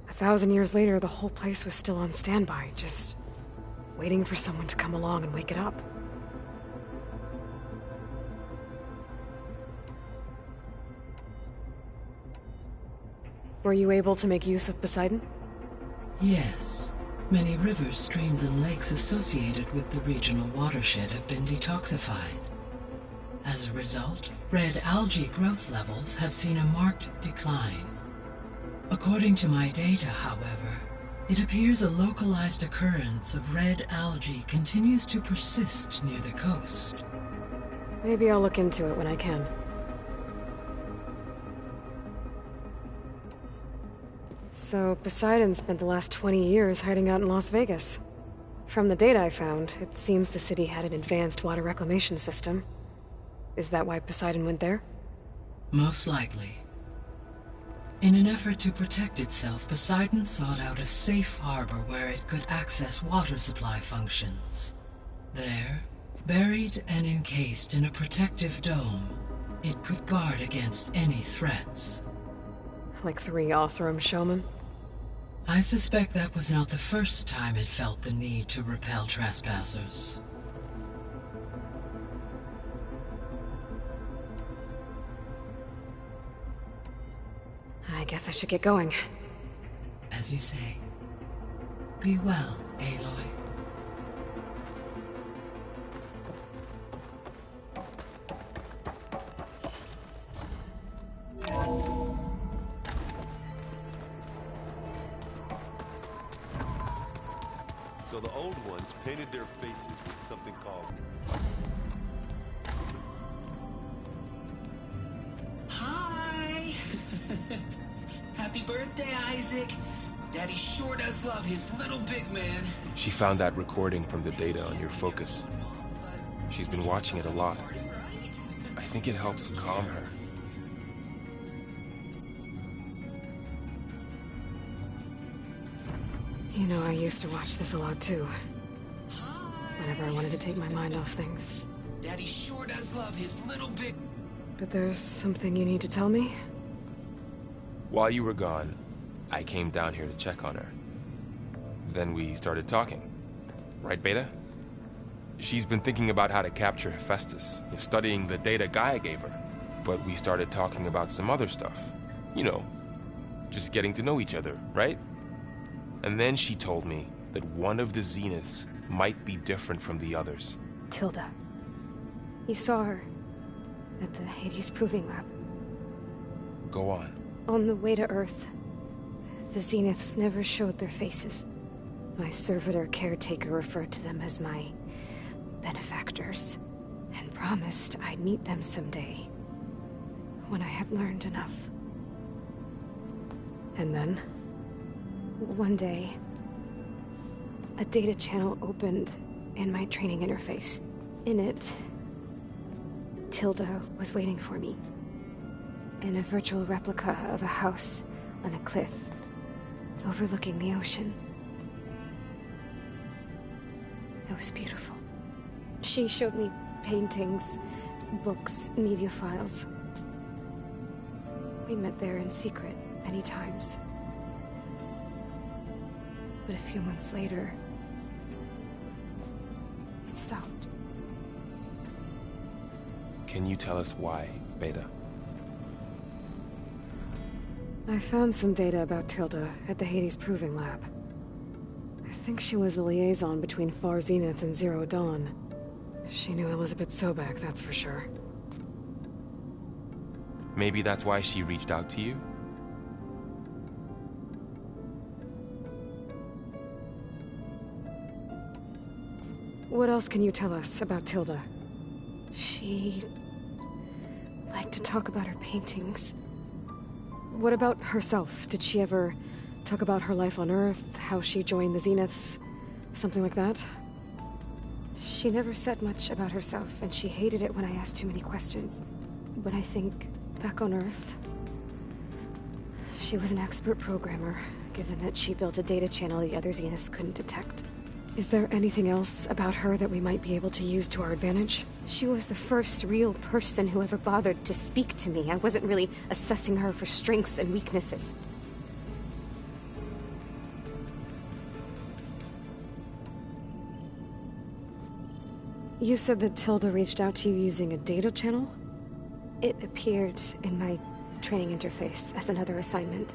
1,000 years later, the whole place was still on standby, just waiting for someone to come along and wake it up. Were you able to make use of Poseidon? Yes. Many rivers, streams, and lakes associated with the regional watershed have been detoxified. As a result, red algae growth levels have seen a marked decline. According to my data, however, it appears a localized occurrence of red algae continues to persist near the coast. Maybe I'll look into it when I can. So, Poseidon spent the last 20 years hiding out in Las Vegas. From the data I found, it seems the city had an advanced water reclamation system. Is that why Poseidon went there? Most likely. In an effort to protect itself, Poseidon sought out a safe harbor where it could access water supply functions. There, buried and encased in a protective dome, it could guard against any threats. Like 3 Oseram showmen? I suspect that was not the first time it felt the need to repel trespassers. I guess I should get going. As you say. Be well, Aloy. So the old ones painted their faces with something called... Hi! Happy birthday, Isaac! Daddy sure does love his little big man. She found that recording from the data on your focus. She's been watching it a lot. I think it helps calm her. You know, I used to watch this a lot too. Whenever I wanted to take my mind off things. Daddy sure does love his little big... But there's something you need to tell me? While you were gone, I came down here to check on her. Then we started talking. Right, Beta? She's been thinking about how to capture Hephaestus, studying the data Gaia gave her. But we started talking about some other stuff. You know, just getting to know each other, right? And then she told me that one of the Zeniths might be different from the others. Tilda. You saw her at the Hades Proving Lab. Go on. On the way to Earth, the Zeniths never showed their faces. My servitor caretaker referred to them as my benefactors, and promised I'd meet them someday, when I had learned enough. And then, one day, a data channel opened in my training interface. In it, Tilda was waiting for me, in a virtual replica of a house on a cliff, overlooking the ocean. It was beautiful. She showed me paintings, books, media files. We met there in secret many times. But a few months later, it stopped. Can you tell us why, Beta? I found some data about Tilda at the Hades Proving Lab. I think she was a liaison between Far Zenith and Zero Dawn. She knew Elizabeth Sobek, that's for sure. Maybe that's why she reached out to you? What else can you tell us about Tilda? She liked to talk about her paintings. What about herself? Did she ever talk about her life on Earth, how she joined the Zeniths, something like that? She never said much about herself, and she hated it when I asked too many questions. But I think, back on Earth, she was an expert programmer, given that she built a data channel the other Zeniths couldn't detect. Is there anything else about her that we might be able to use to our advantage? She was the first real person who ever bothered to speak to me. I wasn't really assessing her for strengths and weaknesses. You said that Tilda reached out to you using a data channel? It appeared in my training interface as another assignment.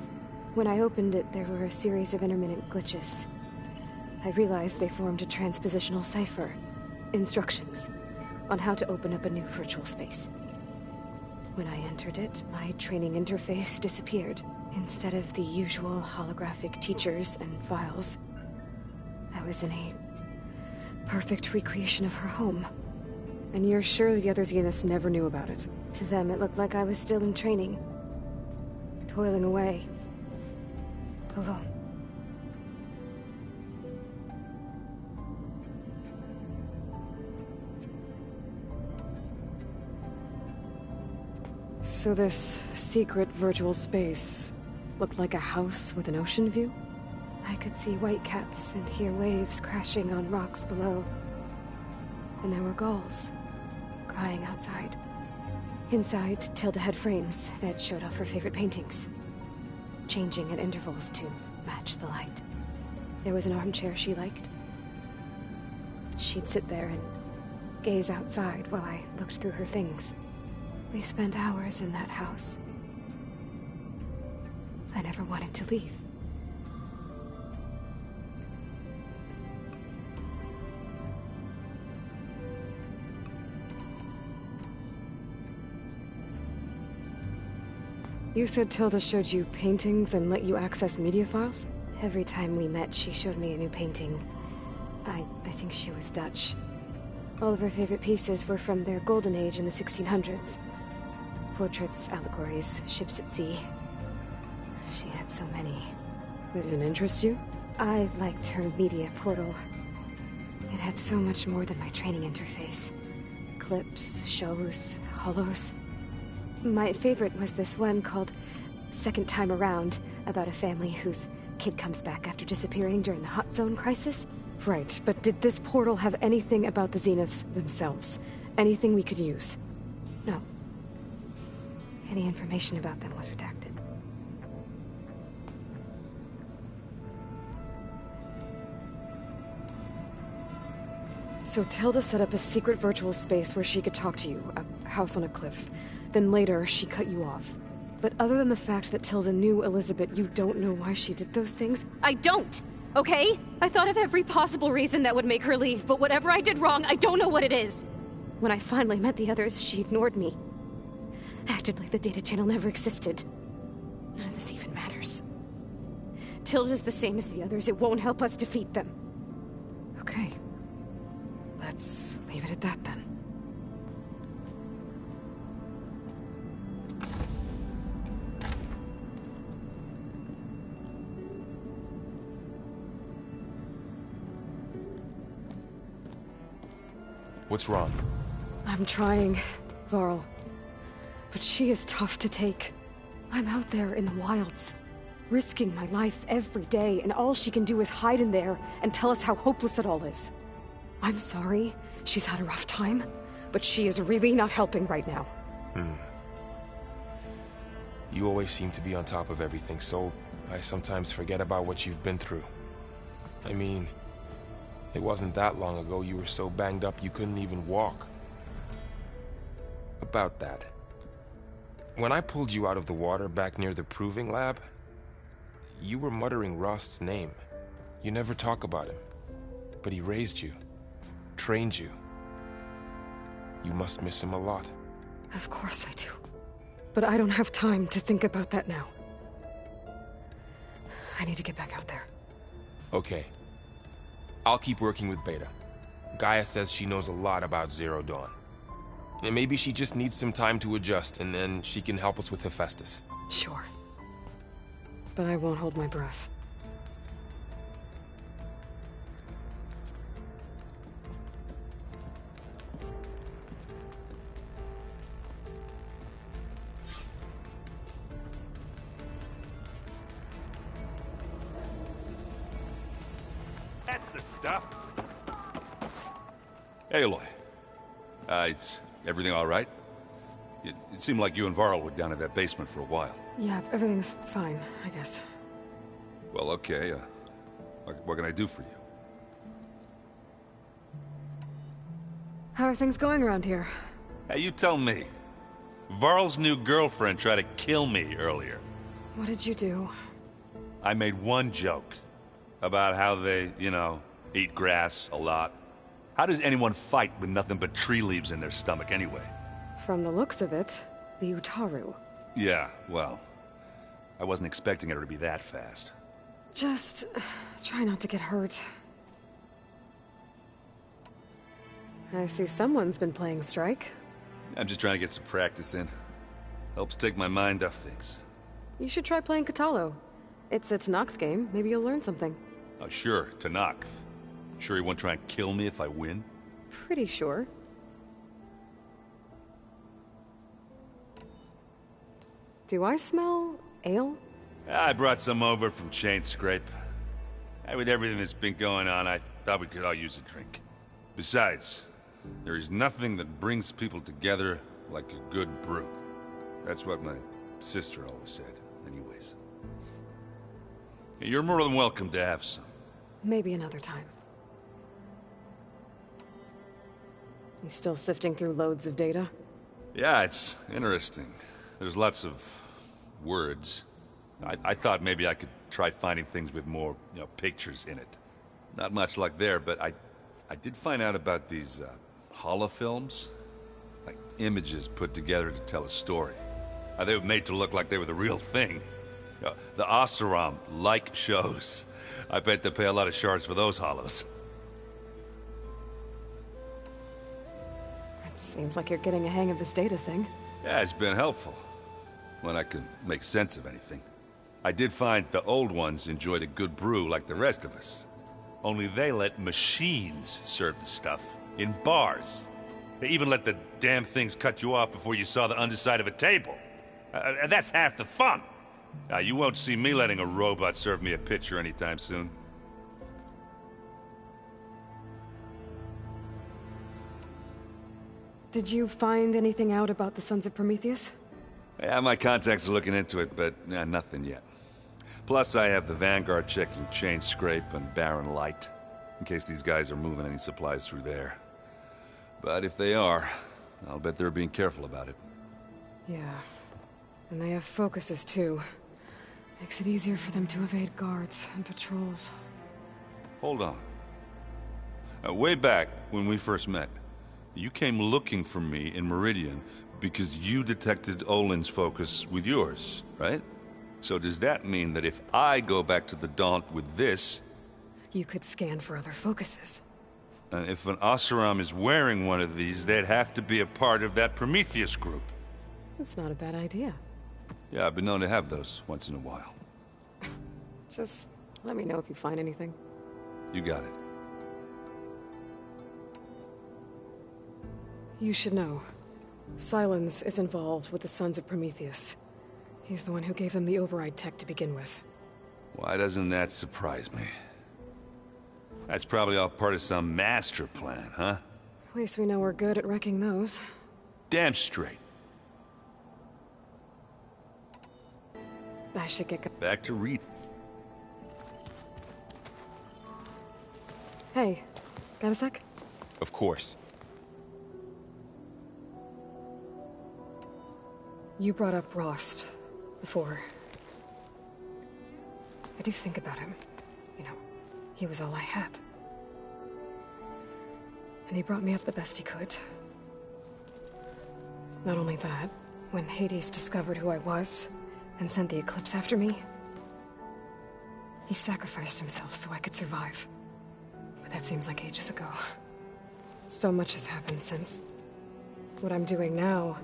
When I opened it, there were a series of intermittent glitches. I realized they formed a transpositional cipher. Instructions on how to open up a new virtual space. When I entered it, my training interface disappeared. Instead of the usual holographic teachers and files, I was in a perfect recreation of her home. And you're sure the other Zeniths never knew about it? To them, it looked like I was still in training. Toiling away. Alone. So this secret virtual space looked like a house with an ocean view? I could see whitecaps and hear waves crashing on rocks below. And there were gulls crying outside. Inside, Tilda had frames that showed off her favorite paintings, changing at intervals to match the light. There was an armchair she liked. She'd sit there and gaze outside while I looked through her things. We spent hours in that house. I never wanted to leave. You said Tilda showed you paintings and let you access media files? Every time we met, she showed me a new painting. I think she was Dutch. All of her favorite pieces were from their golden age in the 1600s. Portraits, allegories, ships at sea. She had so many. Did it interest you? I liked her media portal. It had so much more than my training interface. Clips, shows, holos. My favorite was this one called Second Time Around, about a family whose kid comes back after disappearing during the Hot Zone crisis. Right, but did this portal have anything about the Zeniths themselves? Anything we could use? No. Any information about them was redacted. So Tilda set up a secret virtual space where she could talk to you, a house on a cliff. Then later, she cut you off. But other than the fact that Tilda knew Elizabeth, you don't know why she did those things? I don't! Okay? I thought of every possible reason that would make her leave, but whatever I did wrong, I don't know what it is. When I finally met the others, she ignored me. Acted like the data channel never existed. None of this even matters. Tilda's the same as the others. It won't help us defeat them. Okay. Let's leave it at that then. What's wrong? I'm trying, Varl. But she is tough to take. I'm out there in the wilds, risking my life every day, and all she can do is hide in there and tell us how hopeless it all is. I'm sorry, she's had a rough time, but she is really not helping right now. You always seem to be on top of everything, so I sometimes forget about what you've been through. I mean, it wasn't that long ago you were so banged up you couldn't even walk. About that. When I pulled you out of the water back near the proving lab, you were muttering Rost's name. You never talk about him, but he raised you, trained you. You must miss him a lot. Of course I do. But I don't have time to think about that now. I need to get back out there. Okay. I'll keep working with Beta. Gaia says she knows a lot about Zero Dawn. And maybe she just needs some time to adjust, and then she can help us with Hephaestus. Sure. But I won't hold my breath. That's the stuff. Hey, Aloy. Is everything all right? It seemed like you and Varl were down in that basement for a while. Yeah, everything's fine, I guess. Well, okay. What can I do for you? How are things going around here? Hey, you tell me. Varl's new girlfriend tried to kill me earlier. What did you do? I made one joke about how they, you know, eat grass a lot. How does anyone fight with nothing but tree leaves in their stomach anyway? From the looks of it, the Utaru. Yeah, well, I wasn't expecting her to be that fast. Just try not to get hurt. I see someone's been playing Strike. I'm just trying to get some practice in. Helps take my mind off things. You should try playing Katalo. It's a Tanakh game. Maybe you'll learn something. Oh, sure, Tanakh. Sure he won't try and kill me if I win? Pretty sure. Do I smell ale? I brought some over from Chain Scrape. With everything that's been going on, I thought we could all use a drink. Besides, there is nothing that brings people together like a good brew. That's what my sister always said, anyways. You're more than welcome to have some. Maybe another time. You still sifting through loads of data? Yeah, it's interesting. There's lots of words. I thought maybe I could try finding things with more, you know, pictures in it. Not much luck there, but I did find out about these holofilms. Like images put together to tell a story. They were made to look like they were the real thing. The Oseram like shows. I bet they pay a lot of shards for those hollows. It seems like you're getting a hang of this data thing. Yeah, it's been helpful. When I could make sense of anything. I did find the old ones enjoyed a good brew like the rest of us. Only they let machines serve the stuff in bars. They even let the damn things cut you off before you saw the underside of a table. And that's half the fun. You won't see me letting a robot serve me a pitcher anytime soon. Did you find anything out about the Sons of Prometheus? Yeah, my contacts are looking into it, but nothing yet. Plus, I have the Vanguard checking Chain Scrape and Barren Light, in case these guys are moving any supplies through there. But if they are, I'll bet they're being careful about it. Yeah. And they have focuses, too. Makes it easier for them to evade guards and patrols. Hold on. Way back, when we first met, you came looking for me in Meridian because you detected Olin's focus with yours, right? So does that mean that if I go back to the Daunt with this... You could scan for other focuses. And if an Oseram is wearing one of these, they'd have to be a part of that Prometheus group. That's not a bad idea. Yeah, I've been known to have those once in a while. Just let me know if you find anything. You got it. You should know. Silence is involved with the Sons of Prometheus. He's the one who gave them the override tech to begin with. Why doesn't that surprise me? That's probably all part of some master plan, huh? At least we know we're good at wrecking those. Damn straight. I should get back to reading. Hey, got a sec? Of course. You brought up Rost before. I do think about him. You know, he was all I had. And he brought me up the best he could. Not only that, when Hades discovered who I was and sent the Eclipse after me, he sacrificed himself so I could survive. But that seems like ages ago. So much has happened since. What I'm doing now,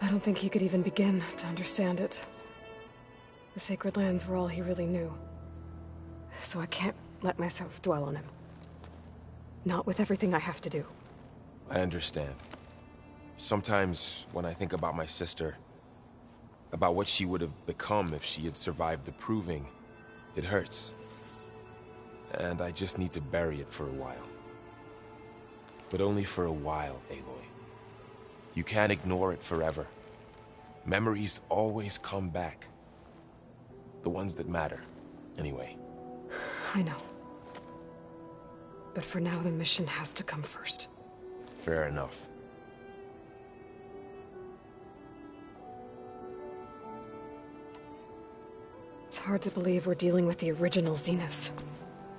I don't think he could even begin to understand it. The Sacred Lands were all he really knew. So I can't let myself dwell on him. Not with everything I have to do. I understand. Sometimes, when I think about my sister, about what she would have become if she had survived the Proving, it hurts. And I just need to bury it for a while. But only for a while, Aloy. You can't ignore it forever. Memories always come back. The ones that matter, anyway. I know. But for now, the mission has to come first. Fair enough. It's Hard to believe we're dealing with the original Zeniths.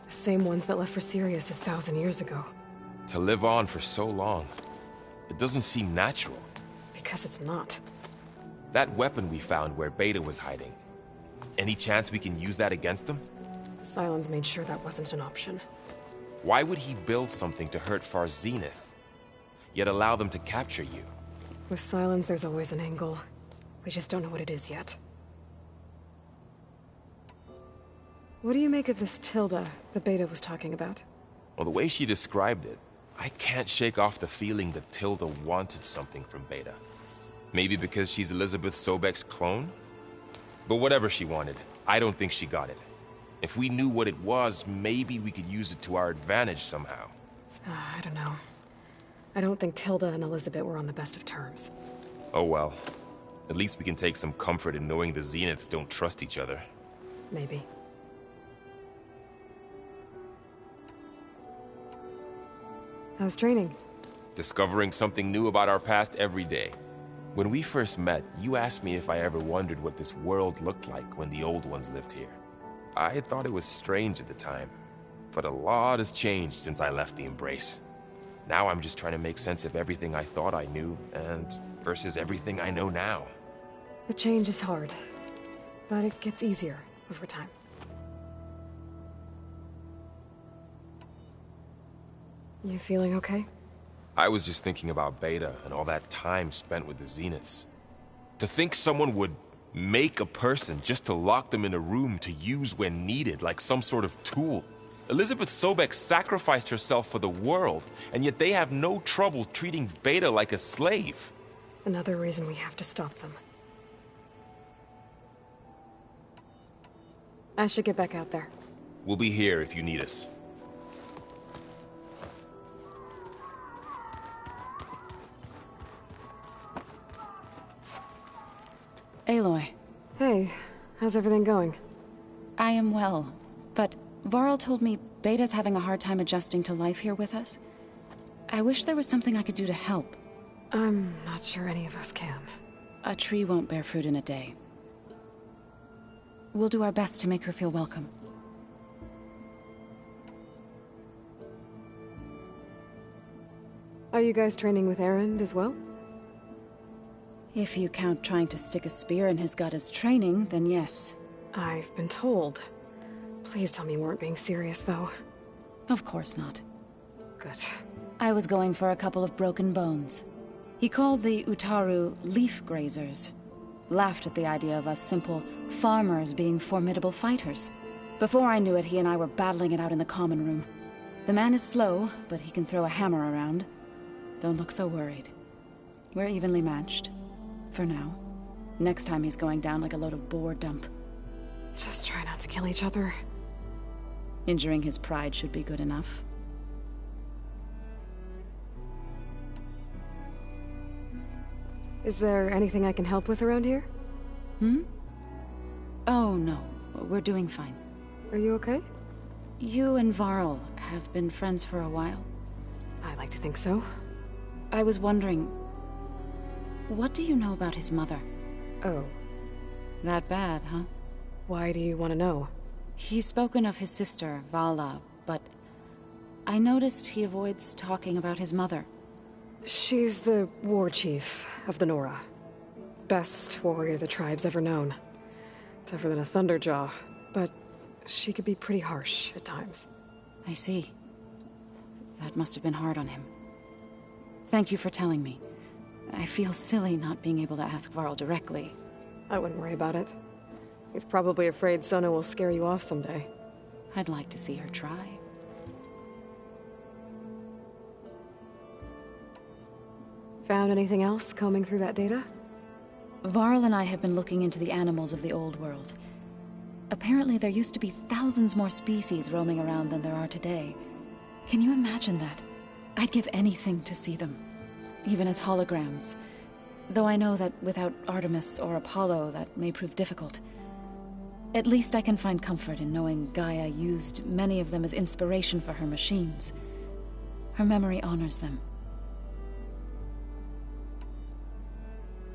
The same ones that left for Sirius 1,000 years ago. To live on for so long, it doesn't seem natural. Because it's not. That weapon we found where Beta was hiding, any chance we can use that against them? Sylens made sure that wasn't an option. Why would he build something to hurt Far's Zenith, yet allow them to capture you? With Sylens, there's always an angle. We just don't know what it is yet. What do you make of this Tilda that Beta was talking about? Well, the way she described it, I can't shake off the feeling that Tilda wanted something from Beta. Maybe because she's Elizabeth Sobek's clone? But whatever she wanted, I don't think she got it. If we knew what it was, maybe we could use it to our advantage somehow. I don't know. I don't think Tilda and Elizabeth were on the best of terms. Oh well. At least we can take some comfort in knowing the Zeniths don't trust each other. Maybe. How's training? Discovering something new about our past every day. When we first met, you asked me if I ever wondered what this world looked like when the old ones lived here. I had thought it was strange at the time, but a lot has changed since I left the Embrace. Now I'm just trying to make sense of everything I thought I knew, and versus everything I know now. The change is hard, but it gets easier over time. You feeling okay? I was just thinking about Beta and all that time spent with the Zeniths. To think someone would make a person just to lock them in a room to use when needed, like some sort of tool. Elizabeth Sobek sacrificed herself for the world, and yet they have no trouble treating Beta like a slave. Another reason we have to stop them. I should get back out there. We'll be here if you need us. Aloy. Hey, how's everything going? I am well, but Varl told me Beta's having a hard time adjusting to life here with us. I wish there was something I could do to help. I'm not sure any of us can. A tree won't bear fruit in a day. We'll do our best to make her feel welcome. Are you guys training with Erend as well? If you count trying to stick a spear in his gut as training, then yes. I've been told. Please tell me you weren't being serious, though. Of course not. Good. I was going for a couple of broken bones. He called the Utaru leaf grazers. Laughed at the idea of us simple farmers being formidable fighters. Before I knew it, he and I were battling it out in the common room. The man is slow, but he can throw a hammer around. Don't look so worried. We're evenly matched. For now. Next time he's going down like a load of boar dump. Just try not to kill each other. Injuring his pride should be good enough. Is there anything I can help with around here? Oh, no. We're doing fine. Are you okay? You and Varl have been friends for a while. I like to think so. I was wondering... what do you know about his mother? Oh. That bad, huh? Why do you want to know? He's spoken of his sister, Vala, but... I noticed he avoids talking about his mother. She's the war chief of the Nora. Best warrior the tribe's ever known. Tougher than a Thunderjaw, but she could be pretty harsh at times. I see. That must have been hard on him. Thank you for telling me. I feel silly not being able to ask Varl directly. I wouldn't worry about it. He's probably afraid Sona will scare you off someday. I'd like to see her try. Found anything else combing through that data? Varl and I have been looking into the animals of the old world. Apparently there used to be thousands more species roaming around than there are today. Can you imagine that? I'd give anything to see them. Even as holograms. Though I know that without Artemis or Apollo, that may prove difficult. At least I can find comfort in knowing Gaia used many of them as inspiration for her machines. Her memory honors them.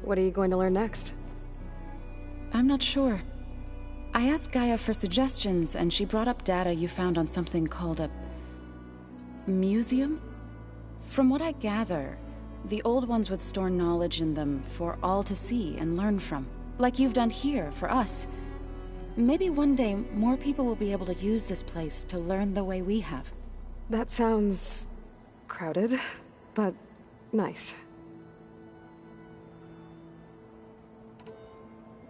What are you going to learn next? I'm not sure. I asked Gaia for suggestions, and she brought up data you found on something called a museum? From what I gather, the old ones would store knowledge in them for all to see and learn from, like you've done here for us. Maybe one day more people will be able to use this place to learn the way we have. That sounds crowded, but nice.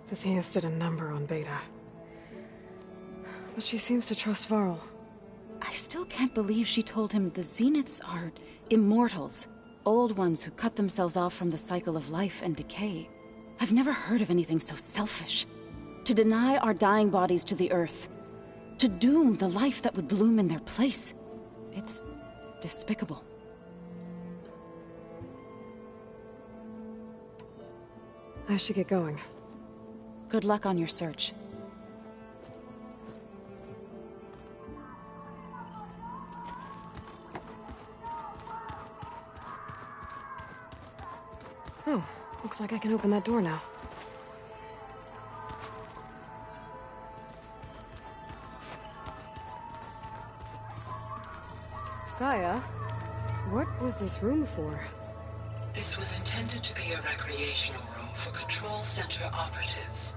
The Zeniths did a number on Beta. But she seems to trust Varl. I still can't believe she told him the Zeniths are immortals. Old ones who cut themselves off from the cycle of life and decay. I've never heard of anything so selfish. To deny our dying bodies to the Earth. To doom the life that would bloom in their place. It's despicable. I should get going. Good luck on your search. Oh, looks like I can open that door now. Gaia, what was this room for? This was intended to be a recreational room for Control Center operatives.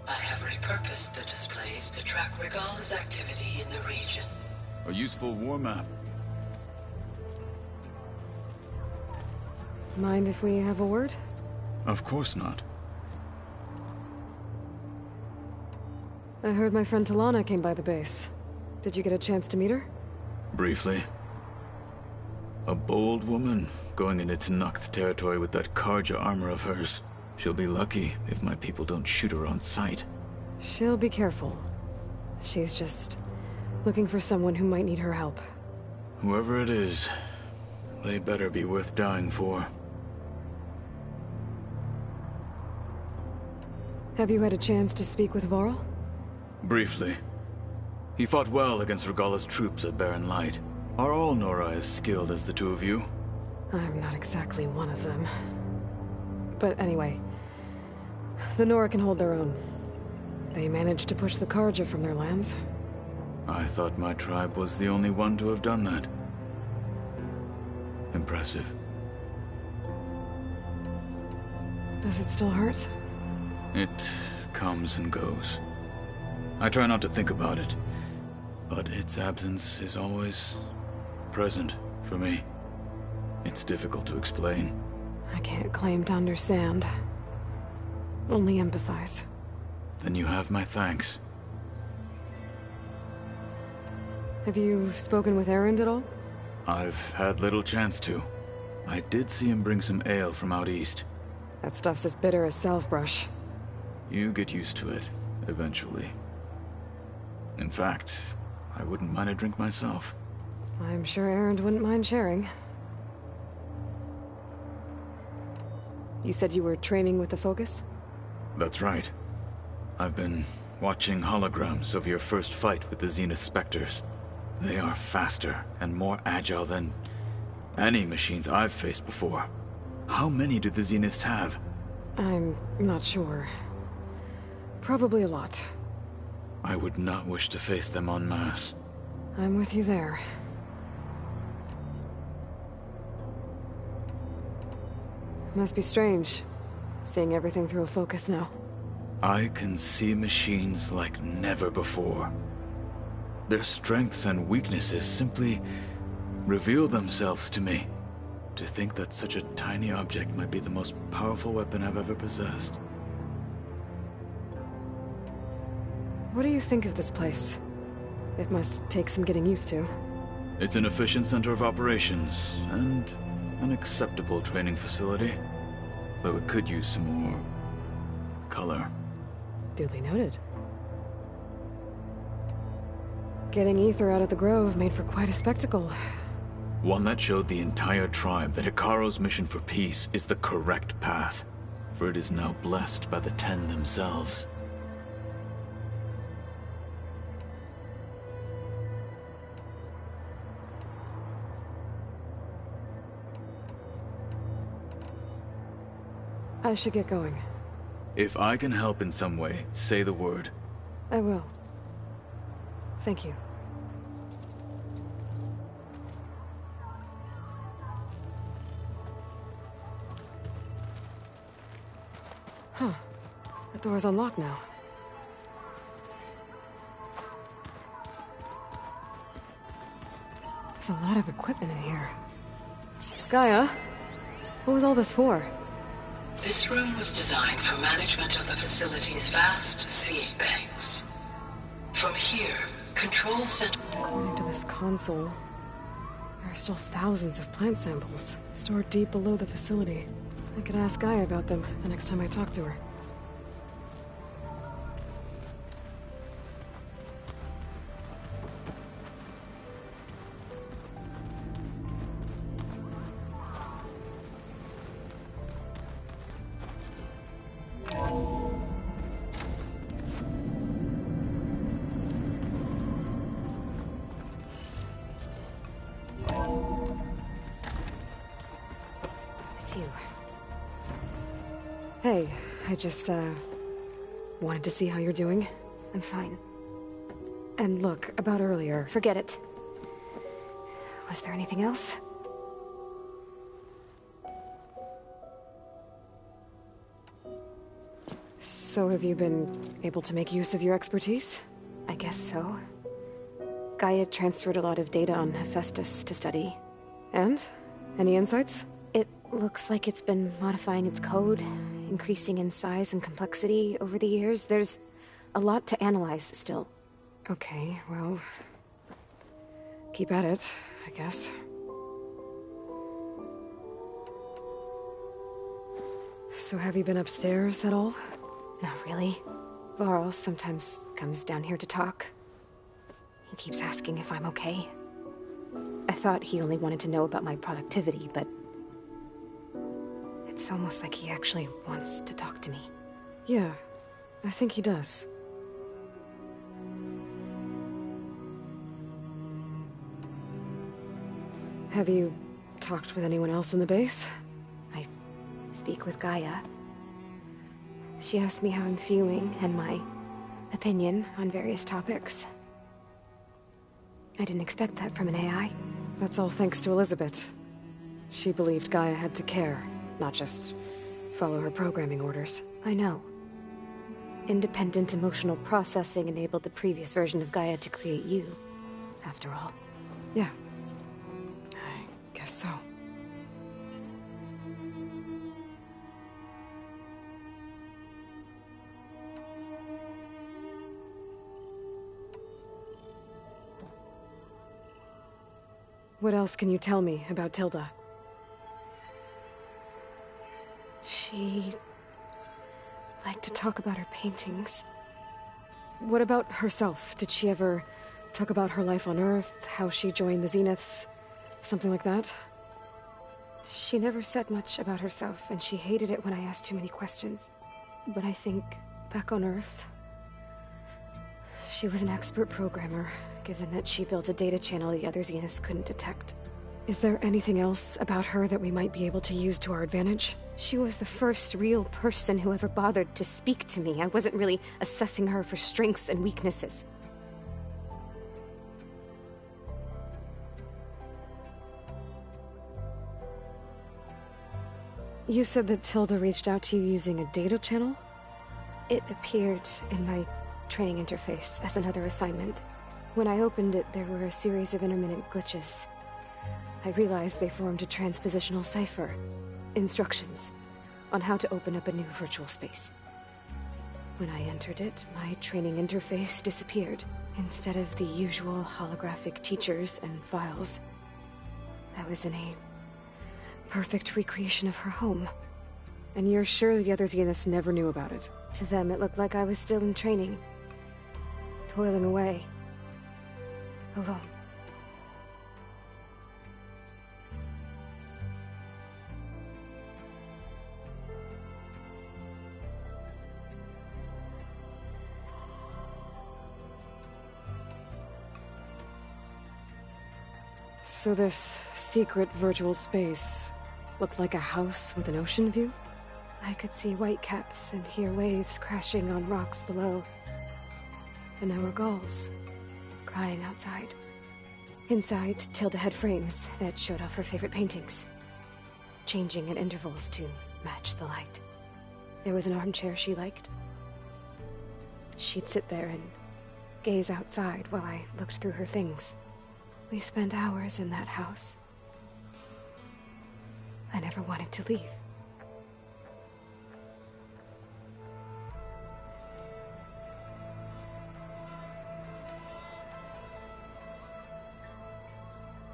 I have repurposed the displays to track Regalla's activity in the region. A useful war map. Mind if we have a word? Of course not. I heard my friend Talana came by the base. Did you get a chance to meet her? Briefly. A bold woman going into Tenakth territory with that Karja armor of hers. She'll be lucky if my people don't shoot her on sight. She'll be careful. She's just looking for someone who might need her help. Whoever it is, they better be worth dying for. Have you had a chance to speak with Varl? Briefly. He fought well against Regalla's troops at Barren Light. Are all Nora as skilled as the two of you? I'm not exactly one of them. But anyway, the Nora can hold their own. They managed to push the Karja from their lands. I thought my tribe was the only one to have done that. Impressive. Does it still hurt? It comes and goes. I try not to think about it, but its absence is always present for me. It's difficult to explain. I can't claim to understand. Only empathize. Then you have my thanks. Have you spoken with Erend at all? I've had little chance to. I did see him bring some ale from out east. That stuff's as bitter as salve-brush. You get used to it, eventually. In fact, I wouldn't mind a drink myself. I'm sure Erend wouldn't mind sharing. You said you were training with the Focus? That's right. I've been watching holograms of your first fight with the Zenith Spectres. They are faster and more agile than any machines I've faced before. How many do the Zeniths have? I'm not sure. Probably a lot. I would not wish to face them en masse. I'm with you there. Must be strange, seeing everything through a Focus now. I can see machines like never before. Their strengths and weaknesses simply reveal themselves to me. To think that such a tiny object might be the most powerful weapon I've ever possessed. What do you think of this place? It must take some getting used to. It's an efficient center of operations, and an acceptable training facility. Though it could use some more color. Duly noted. Getting Ether out of the Grove made for quite a spectacle. One that showed the entire tribe that Hikaro's mission for peace is the correct path, for it is now blessed by the Ten themselves. I should get going. If I can help in some way, say the word. I will. Thank you. Huh. The door's unlocked now. There's a lot of equipment in here. Gaia, what was all this for? This room was designed for management of the facility's vast seed banks. From here, control center... According to this console, there are still thousands of plant samples stored deep below the facility. I could ask Gaia about them the next time I talk to her. Hey, I just, wanted to see how you're doing. I'm fine. And look, about earlier... Forget it. Was there anything else? So have you been able to make use of your expertise? I guess so. Gaia transferred a lot of data on Hephaestus to study. And? Any insights? It looks like it's been modifying its code, increasing in size and complexity over the years. There's a lot to analyze still. Okay, well... keep at it, I guess. So have you been upstairs at all? Not really. Varl sometimes comes down here to talk. He keeps asking if I'm okay. I thought he only wanted to know about my productivity, but... it's almost like he actually wants to talk to me. Yeah, I think he does. Have you talked with anyone else in the base? I speak with Gaia. She asked me how I'm feeling and my opinion on various topics. I didn't expect that from an AI. That's all thanks to Elizabeth. She believed Gaia had to care, not just follow her programming orders. I know. Independent emotional processing enabled the previous version of Gaia to create you, after all. Yeah. I guess so. What else can you tell me about Tilda? She liked to talk about her paintings. What about herself? Did she ever talk about her life on Earth, how she joined the Zeniths, something like that? She never said much about herself, and she hated it when I asked too many questions. But I think, back on Earth, she was an expert programmer, given that she built a data channel the other Zeniths couldn't detect. Is there anything else about her that we might be able to use to our advantage? She was the first real person who ever bothered to speak to me. I wasn't really assessing her for strengths and weaknesses. You said that Tilda reached out to you using a data channel? It appeared in my training interface as another assignment. When I opened it, there were a series of intermittent glitches. I realized they formed a transpositional cipher. Instructions on how to open up a new virtual space. When I entered it, my training interface disappeared. Instead of the usual holographic teachers and files, I was in a perfect recreation of her home. And you're sure the other Zeniths never knew about it? To them, it looked like I was still in training. Toiling away. Alone. So this secret virtual space looked like a house with an ocean view? I could see whitecaps and hear waves crashing on rocks below. and there were gulls crying outside. Inside, Tilda had frames that showed off her favorite paintings, changing at intervals to match the light. There was an armchair she liked. She'd sit there and gaze outside while I looked through her things. We spent hours in that house. I never wanted to leave.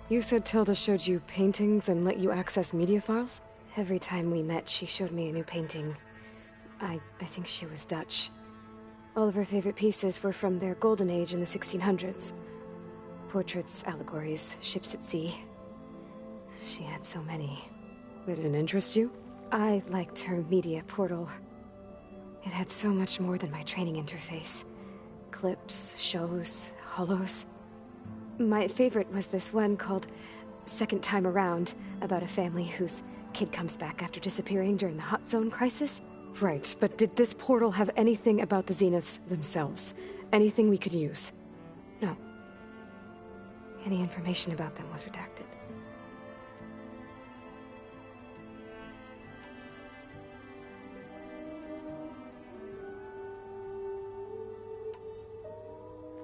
You said Tilda showed you paintings and let you access media files? Every time we met, she showed me a new painting. I think she was Dutch. All of her favorite pieces were from their golden age in the 1600s. Portraits, allegories, ships at sea. She had so many. Did it interest you? I liked her media portal. It had so much more than my training interface. Clips, shows, holos. My favorite was this one called Second Time Around, about a family whose kid comes back after disappearing during the Hot Zone crisis. Right, but did this portal have anything about the Zeniths themselves? Anything we could use? No. Any information about them was redacted.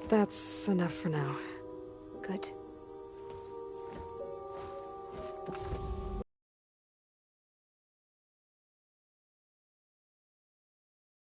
That's enough for now. Good.